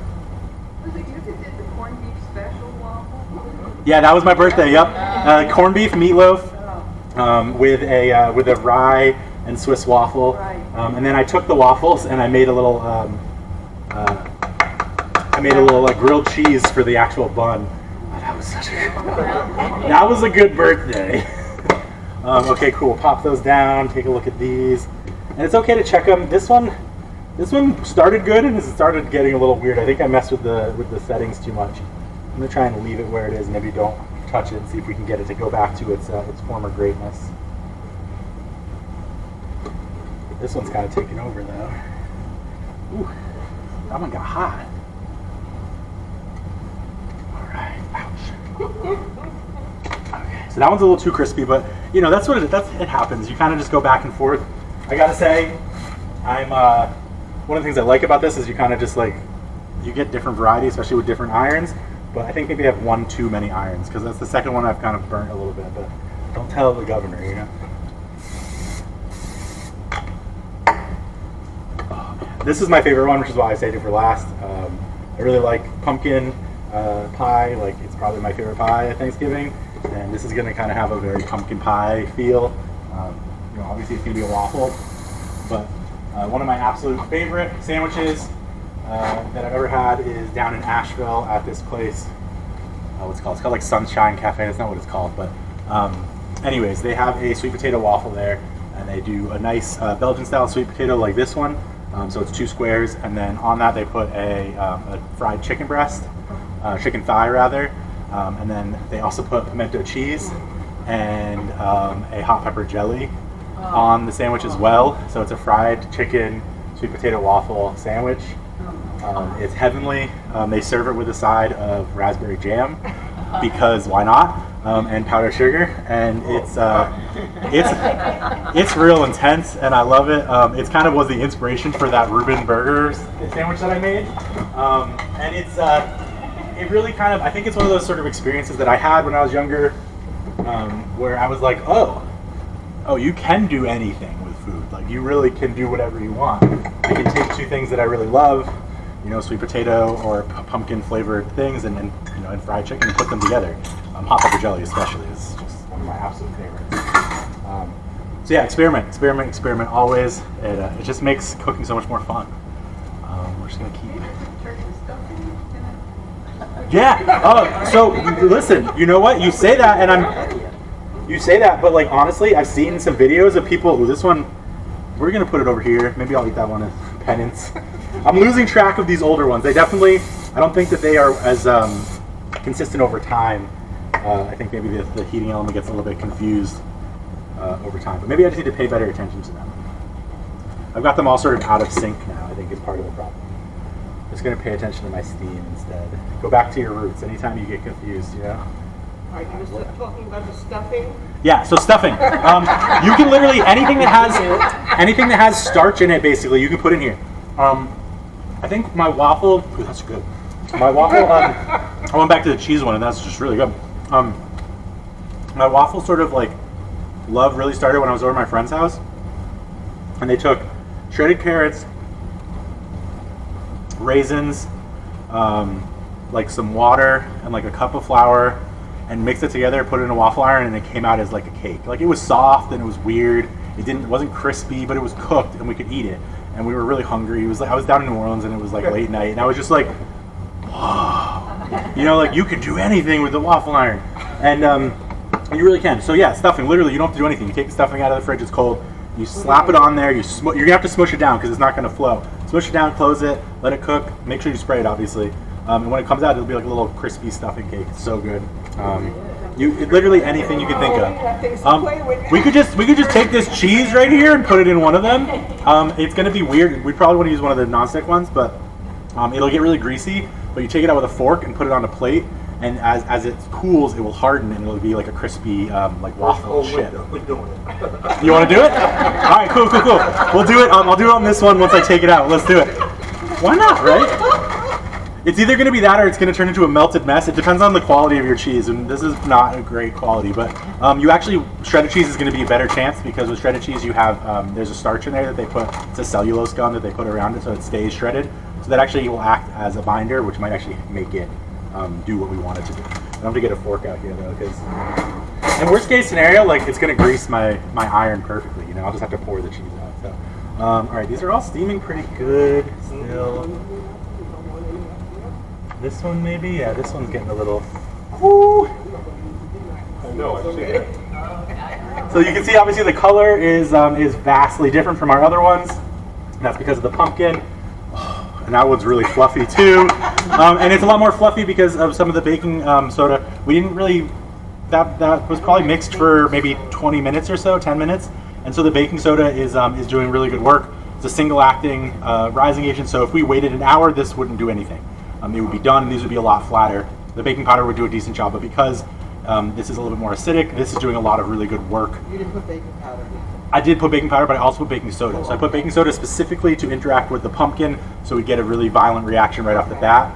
Was it you that did the corned beef special waffle? Yeah, that was my birthday, yep. Corned beef meatloaf with a rye and Swiss waffle. Right. And then I took the waffles and I made a little, like grilled cheese for the actual bun. Oh, that was such a that was a good birthday. Okay, cool. Pop those down. Take a look at these, and it's okay to check them. This one started good, and this started getting a little weird. I think I messed with the settings too much. I'm gonna try and leave it where it is. Maybe don't touch it and see if we can get it to go back to its former greatness. This one's kind of taken over though. Ooh, that one got hot. All right, ouch. Okay, so that one's a little too crispy, but you know that's it happens. You kind of just go back and forth. I gotta say, I'm one of the things I like about this is you kind of just like you get different varieties, especially with different irons. But I think maybe I have one too many irons because that's the second one I've kind of burnt a little bit. But don't tell the governor, you know. This is my favorite one, which is why I saved it for last. I really like pumpkin pie. Like it's probably my favorite pie at Thanksgiving, and this is going to kind of have a very pumpkin pie feel. You know, obviously it's going to be a waffle, but one of my absolute favorite sandwiches that I've ever had is down in Asheville at this place. What's it called? It's called like Sunshine Cafe. That's not what it's called, but anyways, they have a sweet potato waffle there, and they do a nice Belgian-style sweet potato like this one. So it's 2 squares, and then on that they put a fried chicken breast, chicken thigh rather, and then they also put pimento cheese and a hot pepper jelly on the sandwich as well. So it's a fried chicken sweet potato waffle sandwich. It's heavenly. They serve it with a side of raspberry jam because why not? And powdered sugar, and it's real intense, and I love it. It's kind of was the inspiration for that Reuben burger sandwich that I made, and it really kind of, I think it's one of those sort of experiences that I had when I was younger, where I was like, oh, you can do anything with food. Like you really can do whatever you want. I can take 2 things that I really love, you know, sweet potato or pumpkin flavored things, and you know, and fried chicken, and put them together. Hot pepper jelly especially is just one of my absolute favorites. So yeah, experiment always. It just makes cooking so much more fun. We're just gonna keep. Yeah. So listen, you know what? You say that, and you say that, but like honestly, I've seen some videos of people. Ooh, this one, we're gonna put it over here. Maybe I'll eat that one as penance. I'm losing track of these older ones. They definitely, I don't think that they are as consistent over time. I think maybe the heating element gets a little bit confused over time, but maybe I just need to pay better attention to them. I've got them all sort of out of sync now, I think is part of the problem. I'm just going to pay attention to my steam instead. Go back to your roots anytime you get confused, you know? Are you still talking about the stuffing? Yeah, so stuffing. You can literally, anything that has starch in it, basically, you can put in here. I think my waffle, ooh, that's good. My waffle, I went back to the cheese one, and that's just really good. My waffle sort of like love really started when I was over at my friend's house, and they took shredded carrots, raisins, like some water and like a cup of flour, and mixed it together, put it in a waffle iron, and it came out as like a cake. Like it was soft and it was weird. It wasn't crispy, but it was cooked and we could eat it. And we were really hungry. It was like I was down in New Orleans and it was like late night, and I was just like, whoa. You know, like you can do anything with the waffle iron, and you really can. So yeah, stuffing. Literally, you don't have to do anything. You take the stuffing out of the fridge. It's cold. You slap it on there. You're gonna have to smush it down because it's not gonna flow. Smush it down, close it, let it cook. Make sure you spray it, obviously. And when it comes out, it'll be like a little crispy stuffing cake. It's so good. Literally anything you can think of. We could just take this cheese right here and put it in one of them. It's gonna be weird. We probably want to use one of the nonstick ones, but it'll get really greasy. But you take it out with a fork and put it on a plate, and as it cools, it will harden and it'll be like a crispy like waffle chip. We're doing it. You want to do it? All right, cool. We'll do it. I'll do it on this one once I take it out. Let's do it. Why not, right? It's either going to be that or it's going to turn into a melted mess. It depends on the quality of your cheese, and this is not a great quality, but you actually, shredded cheese is going to be a better chance because with shredded cheese you have, there's a starch in there that they put, it's a cellulose gum that they put around it so it stays shredded. So that actually will act as a binder, which might actually make it do what we want it to do. I don't have to get a fork out here though, because in worst case scenario, like it's going to grease my iron perfectly, you know, I'll just have to pour the cheese out. So, all right, these are all steaming pretty good still. This one maybe? Yeah, this one's getting a little... Woo! I know, I see it. So you can see obviously the color is vastly different from our other ones. And that's because of the pumpkin. And that one's really fluffy too. And it's a lot more fluffy because of some of the baking soda. We didn't really... That was probably mixed for maybe 20 minutes or so, 10 minutes. And so the baking soda is doing really good work. It's a single acting rising agent, so if we waited an hour, this wouldn't do anything. It would be done, and these would be a lot flatter. The baking powder would do a decent job, but because this is a little bit more acidic, this is doing a lot of really good work. You didn't put baking powder in. I did put baking powder, but I also put baking soda. So I put baking soda specifically to interact with the pumpkin, so we get a really violent reaction right off the bat.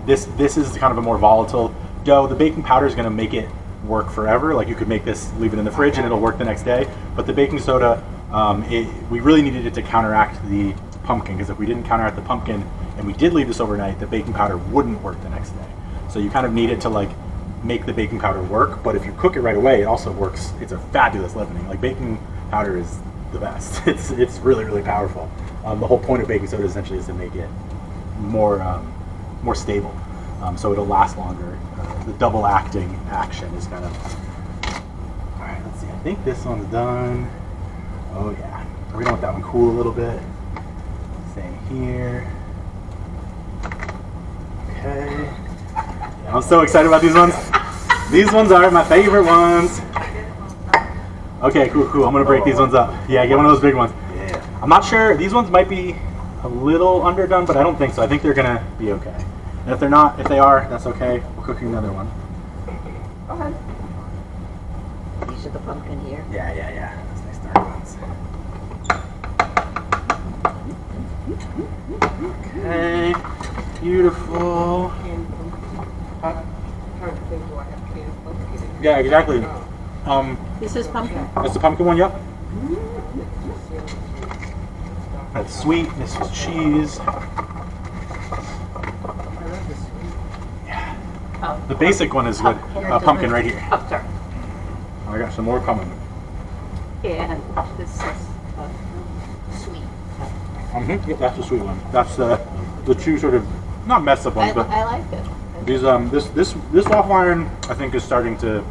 This is kind of a more volatile dough. The baking powder is going to make it work forever. Like you could make this, leave it in the fridge, and it'll work the next day. But the baking soda, we really needed it to counteract the pumpkin, because if we didn't counteract the pumpkin, and we did leave this overnight, the baking powder wouldn't work the next day. So you kind of need it to like make the baking powder work, but if you cook it right away, it also works. It's a fabulous leavening. Like baking powder is the best. It's really, really powerful. The whole point of baking soda essentially is to make it more stable, so it'll last longer. The double acting action is kind of... All right, let's see. I think this one's done. Oh yeah. We're gonna let that one cool a little bit. Same here. Okay. I'm so excited about these ones. These ones are my favorite ones. Okay, cool. I'm gonna break these ones up. Yeah, get one of those big ones. Yeah. I'm not sure. These ones might be a little underdone, but I don't think so. I think they're gonna be okay. And if they're not, if they are, that's okay. We're cooking another one. Go ahead. These are the pumpkin here. Yeah. That's nice dark ones. Okay. Beautiful. Trying to think, do I have canned pumpkin? Yeah, exactly. This is pumpkin. That's the pumpkin one, yep. That's sweet. This is cheese. Yeah. The basic one is good. Pumpkin right here. Oh, sorry. Oh, I got some more coming. And this is sweet. Yep, that's the sweet one. That's the two sort of not messed up ones, but I like it. these this waffle iron I think is starting to.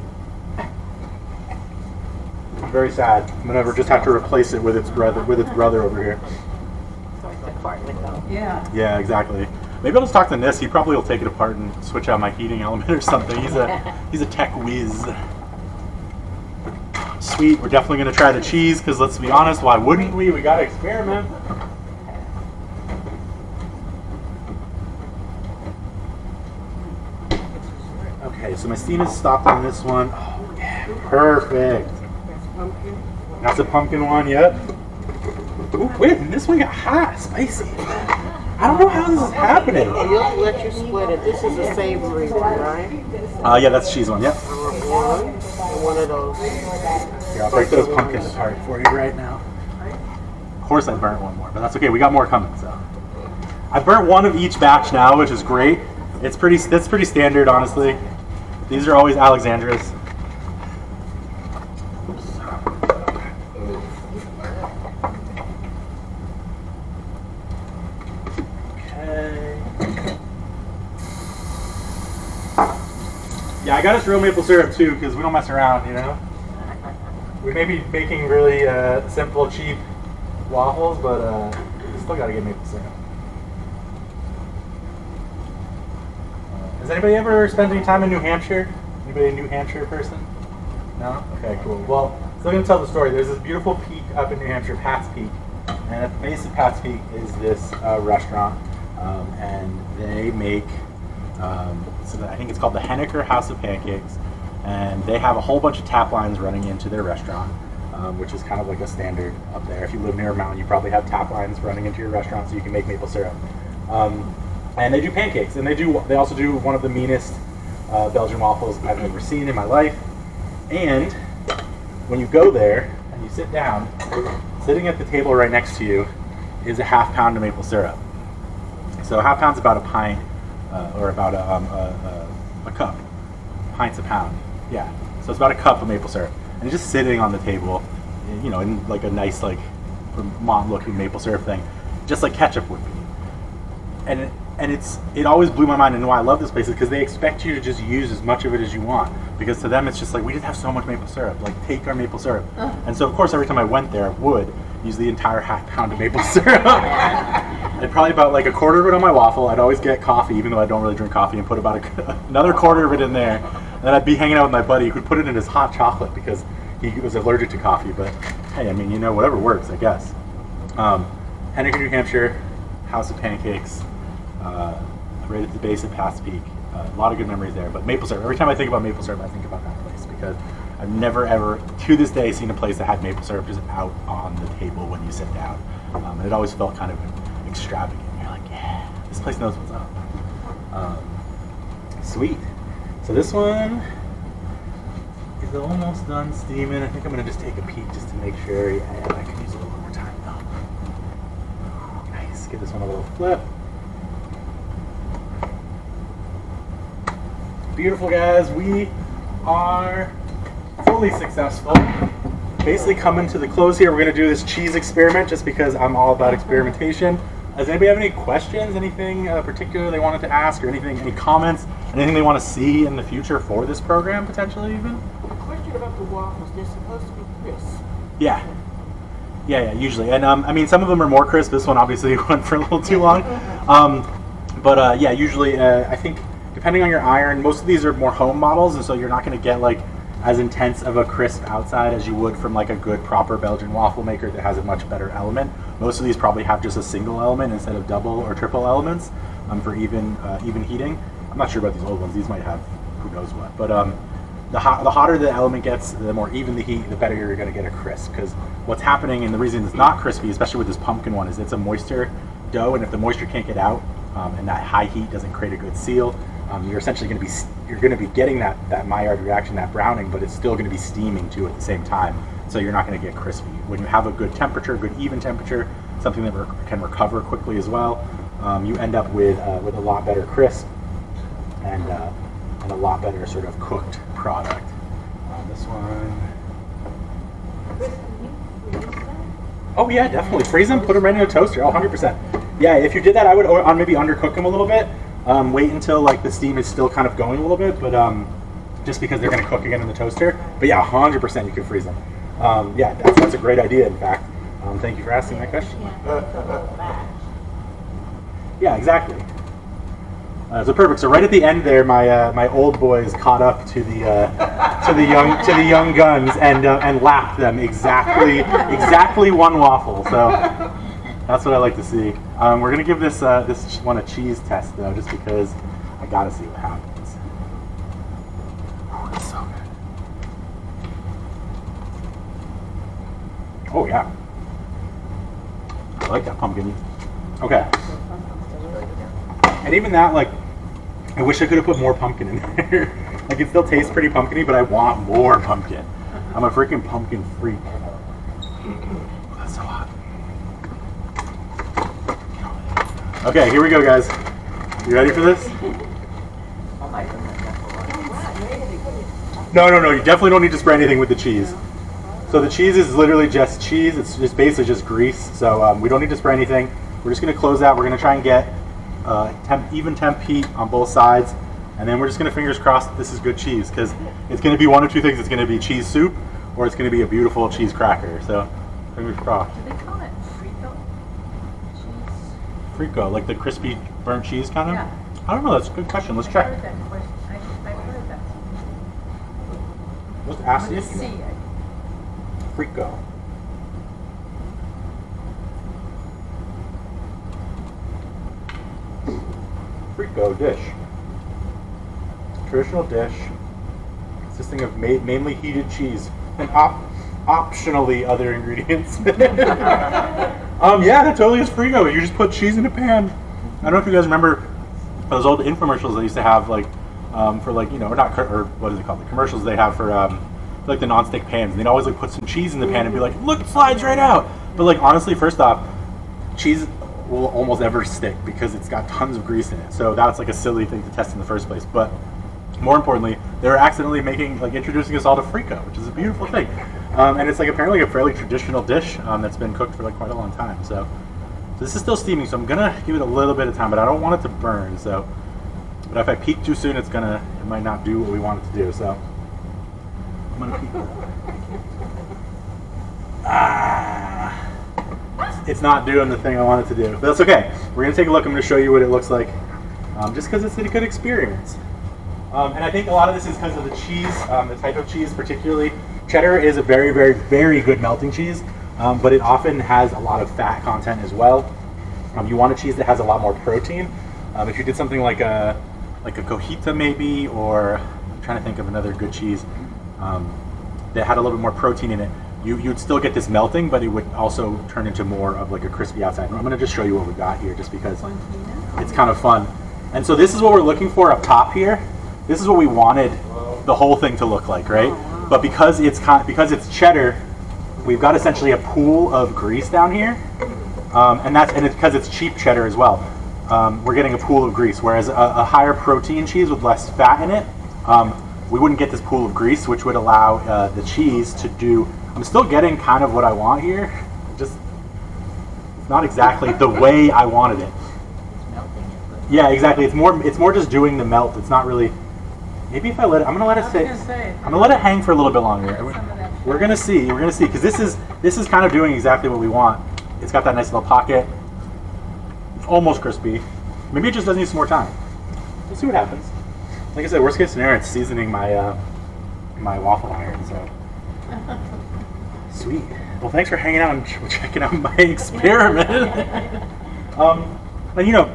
Very sad. I'm gonna just have to replace it with its brother over here. Yeah, exactly. Maybe I'll just talk to Nis. He probably will take it apart and switch out my heating element or something. He's a tech whiz. Sweet. We're definitely gonna try the cheese because let's be honest, why wouldn't we? We gotta experiment. Okay, so my steam is stopped on this one. Oh yeah, perfect. That's pumpkin. That's a pumpkin one, yep. Ooh, wait, this one got hot, spicy. I don't know how this is happening. And you'll let you split it. This is a savory one, right? Yeah, that's the cheese one, yep. One of those. Here, I'll break those pumpkins apart for you right now. Of course I burnt one more, but that's okay. We got more coming, so. I burnt one of each batch now, which is great. That's pretty standard, honestly. These are always Alexandra's. Yeah, I got us real maple syrup too, because we don't mess around, you know? We may be making really simple, cheap waffles, but we still gotta get maple syrup. Has anybody ever spent any time in New Hampshire? Anybody a New Hampshire person? No? Okay, cool. Well, still gonna tell the story. There's this beautiful peak up in New Hampshire, Pat's Peak. And at the base of Pat's Peak is this restaurant. And they make So I think it's called the Henniker House of Pancakes, and they have a whole bunch of tap lines running into their restaurant, which is kind of like a standard up there. If you live near a mountain, you probably have tap lines running into your restaurant so you can make maple syrup. And they do pancakes, and they also do one of the meanest Belgian waffles I've ever seen in my life. And when you go there and you sit down, sitting at the table right next to you is a half pound of maple syrup. So a half pound's about a pint, or about a cup. Pint's a pound, yeah. So it's about a cup of maple syrup, and it's just sitting on the table, you know, in like a nice like Vermont-looking maple syrup thing, just like ketchup would be. And it always blew my mind, and why I love this place is because they expect you to just use as much of it as you want, because to them it's just like, we just have so much maple syrup, like take our maple syrup. And so of course every time I went there I would use the entire half pound of maple syrup. I'd probably about like a quarter of it on my waffle. I'd always get coffee, even though I don't really drink coffee, and put about another quarter of it in there. And then I'd be hanging out with my buddy who would put it in his hot chocolate because he was allergic to coffee. But hey, I mean, you know, whatever works, I guess. Henniker, New Hampshire, House of Pancakes, right at the base of Pass Peak. A lot of good memories there. But maple syrup, every time I think about maple syrup, I think about that place, because I've never ever, to this day, seen a place that had maple syrup just out on the table when you sit down. And it always felt kind of extravagant. You're like, yeah, this place knows what's up. Sweet. So this one is almost done steaming. I think I'm going to just take a peek just to make sure. Yeah, I can use a little more time though. Nice. Give this one a little flip. Beautiful, guys. We are fully successful. Basically coming to the close here. We're going to do this cheese experiment just because I'm all about experimentation. Does anybody have any questions, anything particular they wanted to ask, or anything, any comments, anything they want to see in the future for this program, potentially even? A question about the waffles. They're supposed to be crisp. Yeah, usually. And I mean, some of them are more crisp. This one obviously went for a little too long. But yeah, usually I think depending on your iron, most of these are more home models, and so you're not going to get like as intense of a crisp outside as you would from like a good proper Belgian waffle maker that has a much better element. Most of these probably have just a single element instead of double or triple elements for even heating. I'm not sure about these old ones. These might have who knows what. But the hotter the element gets, the more even the heat, the better you're going to get a crisp. Because what's happening, and the reason it's not crispy, especially with this pumpkin one, is it's a moisture dough, and if the moisture can't get out and that high heat doesn't create a good seal, you're essentially going to be getting that Maillard reaction, that browning, but it's still going to be steaming too at the same time. So you're not going to get crispy. When you have a good temperature, good even temperature, something that can recover quickly as well, you end up with a lot better crisp and a lot better sort of cooked product. This one. Oh yeah, definitely. Freeze them, put them right in a toaster. Oh, 100%. Yeah, if you did that, I would maybe undercook them a little bit. Wait until like the steam is still kind of going a little bit, but just because they're going to cook again in the toaster. But yeah, 100% you can freeze them. Yeah, that's a great idea. In fact, thank you for asking that question. Yeah, exactly. So perfect. So right at the end there, my old boys caught up to the young guns and lapped them exactly one waffle. So that's what I like to see. We're gonna give this one a cheese test though, just because I gotta see what happens. Oh, it's so good. Oh yeah, I like that pumpkin. Okay. And even that, like, I wish I could have put more pumpkin in there. Like, it still tastes pretty pumpkin-y, but I want more pumpkin. I'm a freaking pumpkin freak. Oh, that's so hot. Okay, here we go, guys. You ready for this? No. You definitely don't need to spray anything with the cheese. So the cheese is literally just cheese. It's just basically just grease. So we don't need to spray anything. We're just going to close out. We're going to try and get even temp heat on both sides, and then we're just going to fingers crossed that this is good cheese, because it's going to be one of two things. It's going to be cheese soup, or it's going to be a beautiful cheese cracker. So fingers crossed. Do they call it frito? Cheese? Frico, like the crispy burnt cheese kind of? Yeah. I don't know. That's a good question. Let's I've check. heard that question. I've heard that. Let's ask With this. a C, Frico. Frico dish. traditional dish consisting of mainly heated cheese and optionally other ingredients. Yeah, that totally is Frigo. You just put cheese in a pan. I don't know if you guys remember those old infomercials they used to have, like for like, you know, or what is it called? The commercials they have for like the nonstick pans. And they'd always like put some cheese in the pan and be like, look, it slides right out. But like honestly, first off, cheese will almost never stick because it's got tons of grease in it. So that's like a silly thing to test in the first place. But more importantly, they're accidentally introducing us all to Frico, which is a beautiful thing. And it's like apparently a fairly traditional dish that's been cooked for like quite a long time. So this is still steaming, so I'm gonna give it a little bit of time, but I don't want it to burn. So, but if I peek too soon, it might not do what we want it to do. So I'm gonna peek. It's not doing the thing I want it to do, but that's okay. We're gonna take a look. I'm gonna show you what it looks like, just because it's a good experience. And I think a lot of this is because of the cheese, the type of cheese particularly. Cheddar is a very, very, very good melting cheese, but it often has a lot of fat content as well. You want a cheese that has a lot more protein. If you did something like a cojita maybe, or I'm trying to think of another good cheese that had a little bit more protein in it, you'd still get this melting, but it would also turn into more of like a crispy outside. I'm going to just show you what we got here just because it's kind of fun. And so this is what we're looking for up top here. This is what we wanted the whole thing to look like, right? But because it's cheddar, we've got essentially a pool of grease down here, and it's because it's cheap cheddar as well. We're getting a pool of grease, whereas a higher protein cheese with less fat in it, we wouldn't get this pool of grease, which would allow the cheese to do. I'm still getting kind of what I want here, just not exactly the way I wanted it. Yeah, exactly. It's more just doing the melt. It's not really. Maybe if I'm gonna let it sit. I'm gonna let it hang for a little bit longer. We're gonna see. We're gonna see because this is kind of doing exactly what we want. It's got that nice little pocket. It's almost crispy. Maybe it just does need some more time. We'll see what happens. Like I said, worst case scenario, it's seasoning my my waffle iron. So sweet. Well, thanks for hanging out and checking out my experiment. And you know.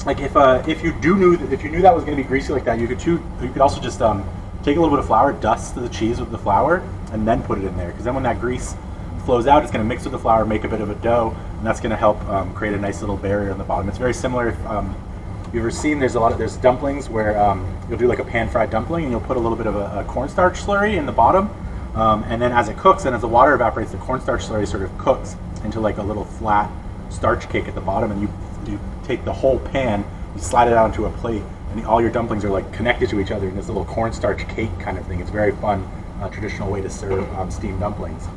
Like if you knew that was going to be greasy like that, you could also just take a little bit of flour, dust the cheese with the flour, and then put it in there. Because then when that grease flows out, it's going to mix with the flour, make a bit of a dough, and that's going to help create a nice little barrier on the bottom. It's very similar. If you've ever seen, there's dumplings where you'll do like a pan fried dumpling, and you'll put a little bit of a cornstarch slurry in the bottom, and then as it cooks and as the water evaporates, the cornstarch slurry sort of cooks into like a little flat starch cake at the bottom, and you take the whole pan, you slide it out onto a plate, and all your dumplings are like connected to each other in this little cornstarch cake kind of thing. It's a very fun, traditional way to serve steamed dumplings.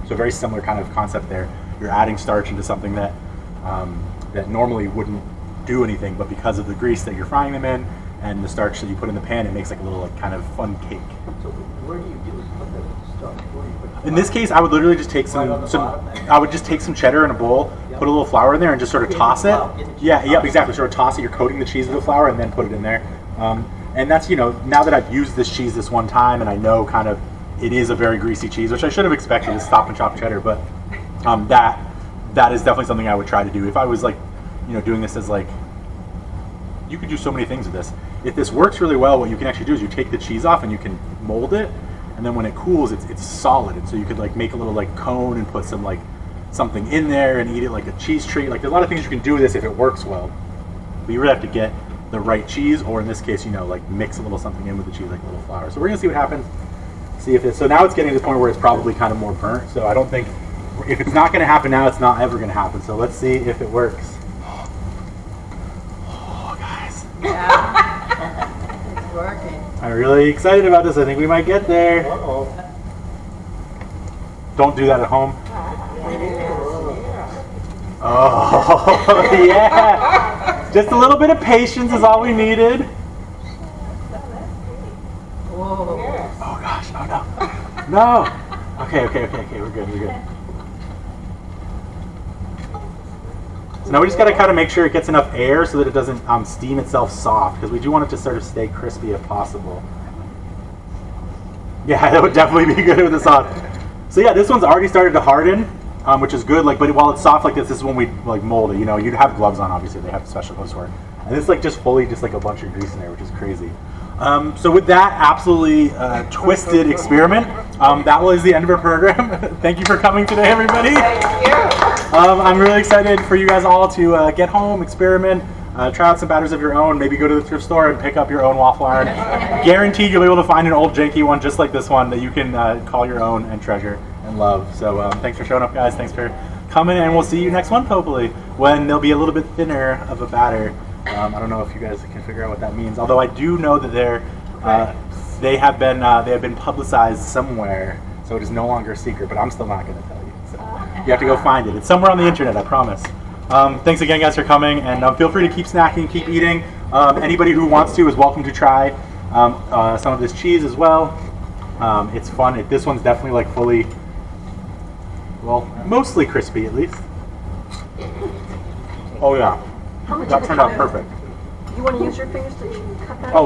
So a very similar kind of concept there. You're adding starch into something that that normally wouldn't do anything, but because of the grease that you're frying them in and the starch that you put in the pan, it makes like a little like kind of fun cake. So where do you do the starch? Where do you put In this case, I would literally just take I would just take some cheddar in a bowl, put a little flour in there, and just sort of toss it. Yeah, yep, exactly. Sort of toss it. You're coating the cheese with the flour, and then put it in there. And that's, you know, now that I've used this cheese this one time, and I know kind of it is a very greasy cheese, which I should have expected is Stop and Shop cheddar, but that is definitely something I would try to do if I was like, you know, doing this as like. You could do so many things with this. If this works really well, what you can actually do is you take the cheese off and you can mold it, and then when it cools, it's solid, and so you could like make a little like cone and put some like something in there and eat it like a cheese treat. Like there's a lot of things you can do with this if it works well, but you really have to get the right cheese, or in this case, you know, like mix a little something in with the cheese, like a little flour. So we're gonna see what happens. See if so now it's getting to the point where it's probably kind of more burnt. So I don't think if it's not gonna happen now, it's not ever gonna happen. So let's see if it works. Yeah. It's working. I'm really excited about this. I think we might get there. Uh-oh. Don't do that at home. Oh, yeah. Just a little bit of patience is all we needed. Whoa. Oh, gosh. Oh, no. No. Okay. We're good. So now we just got to kind of make sure it gets enough air so that it doesn't steam itself soft, because we do want it to sort of stay crispy if possible. Yeah, that would definitely be good with the sauce. So yeah, this one's already started to harden, which is good. Like, but while it's soft like this is when we like mold it. You know, you'd have gloves on, obviously. They have special gloves for it. And this is like just fully just like a bunch of grease in there, which is crazy. So with that absolutely twisted experiment, that was the end of our program. Thank you for coming today, everybody. Thank you. I'm really excited for you guys all to get home, experiment, try out some batters of your own, maybe go to the thrift store and pick up your own waffle iron. Guaranteed you'll be able to find an old janky one just like this one that you can call your own and treasure and love. So thanks for showing up, guys. Thanks for coming, and we'll see you next month, hopefully, when they'll be a little bit thinner of a batter. I don't know if you guys can figure out what that means, although I do know that they have been publicized somewhere, so it is no longer a secret, but I'm still not going to tell you. So you have to go find it. It's somewhere on the internet, I promise. Thanks again, guys, for coming, and feel free to keep snacking, keep eating. Anybody who wants to is welcome to try some of this cheese as well. It's fun. This one's definitely like fully, well, mostly crispy at least. Oh yeah, that turned out perfect. You want to use your fingers to cut that? Oh,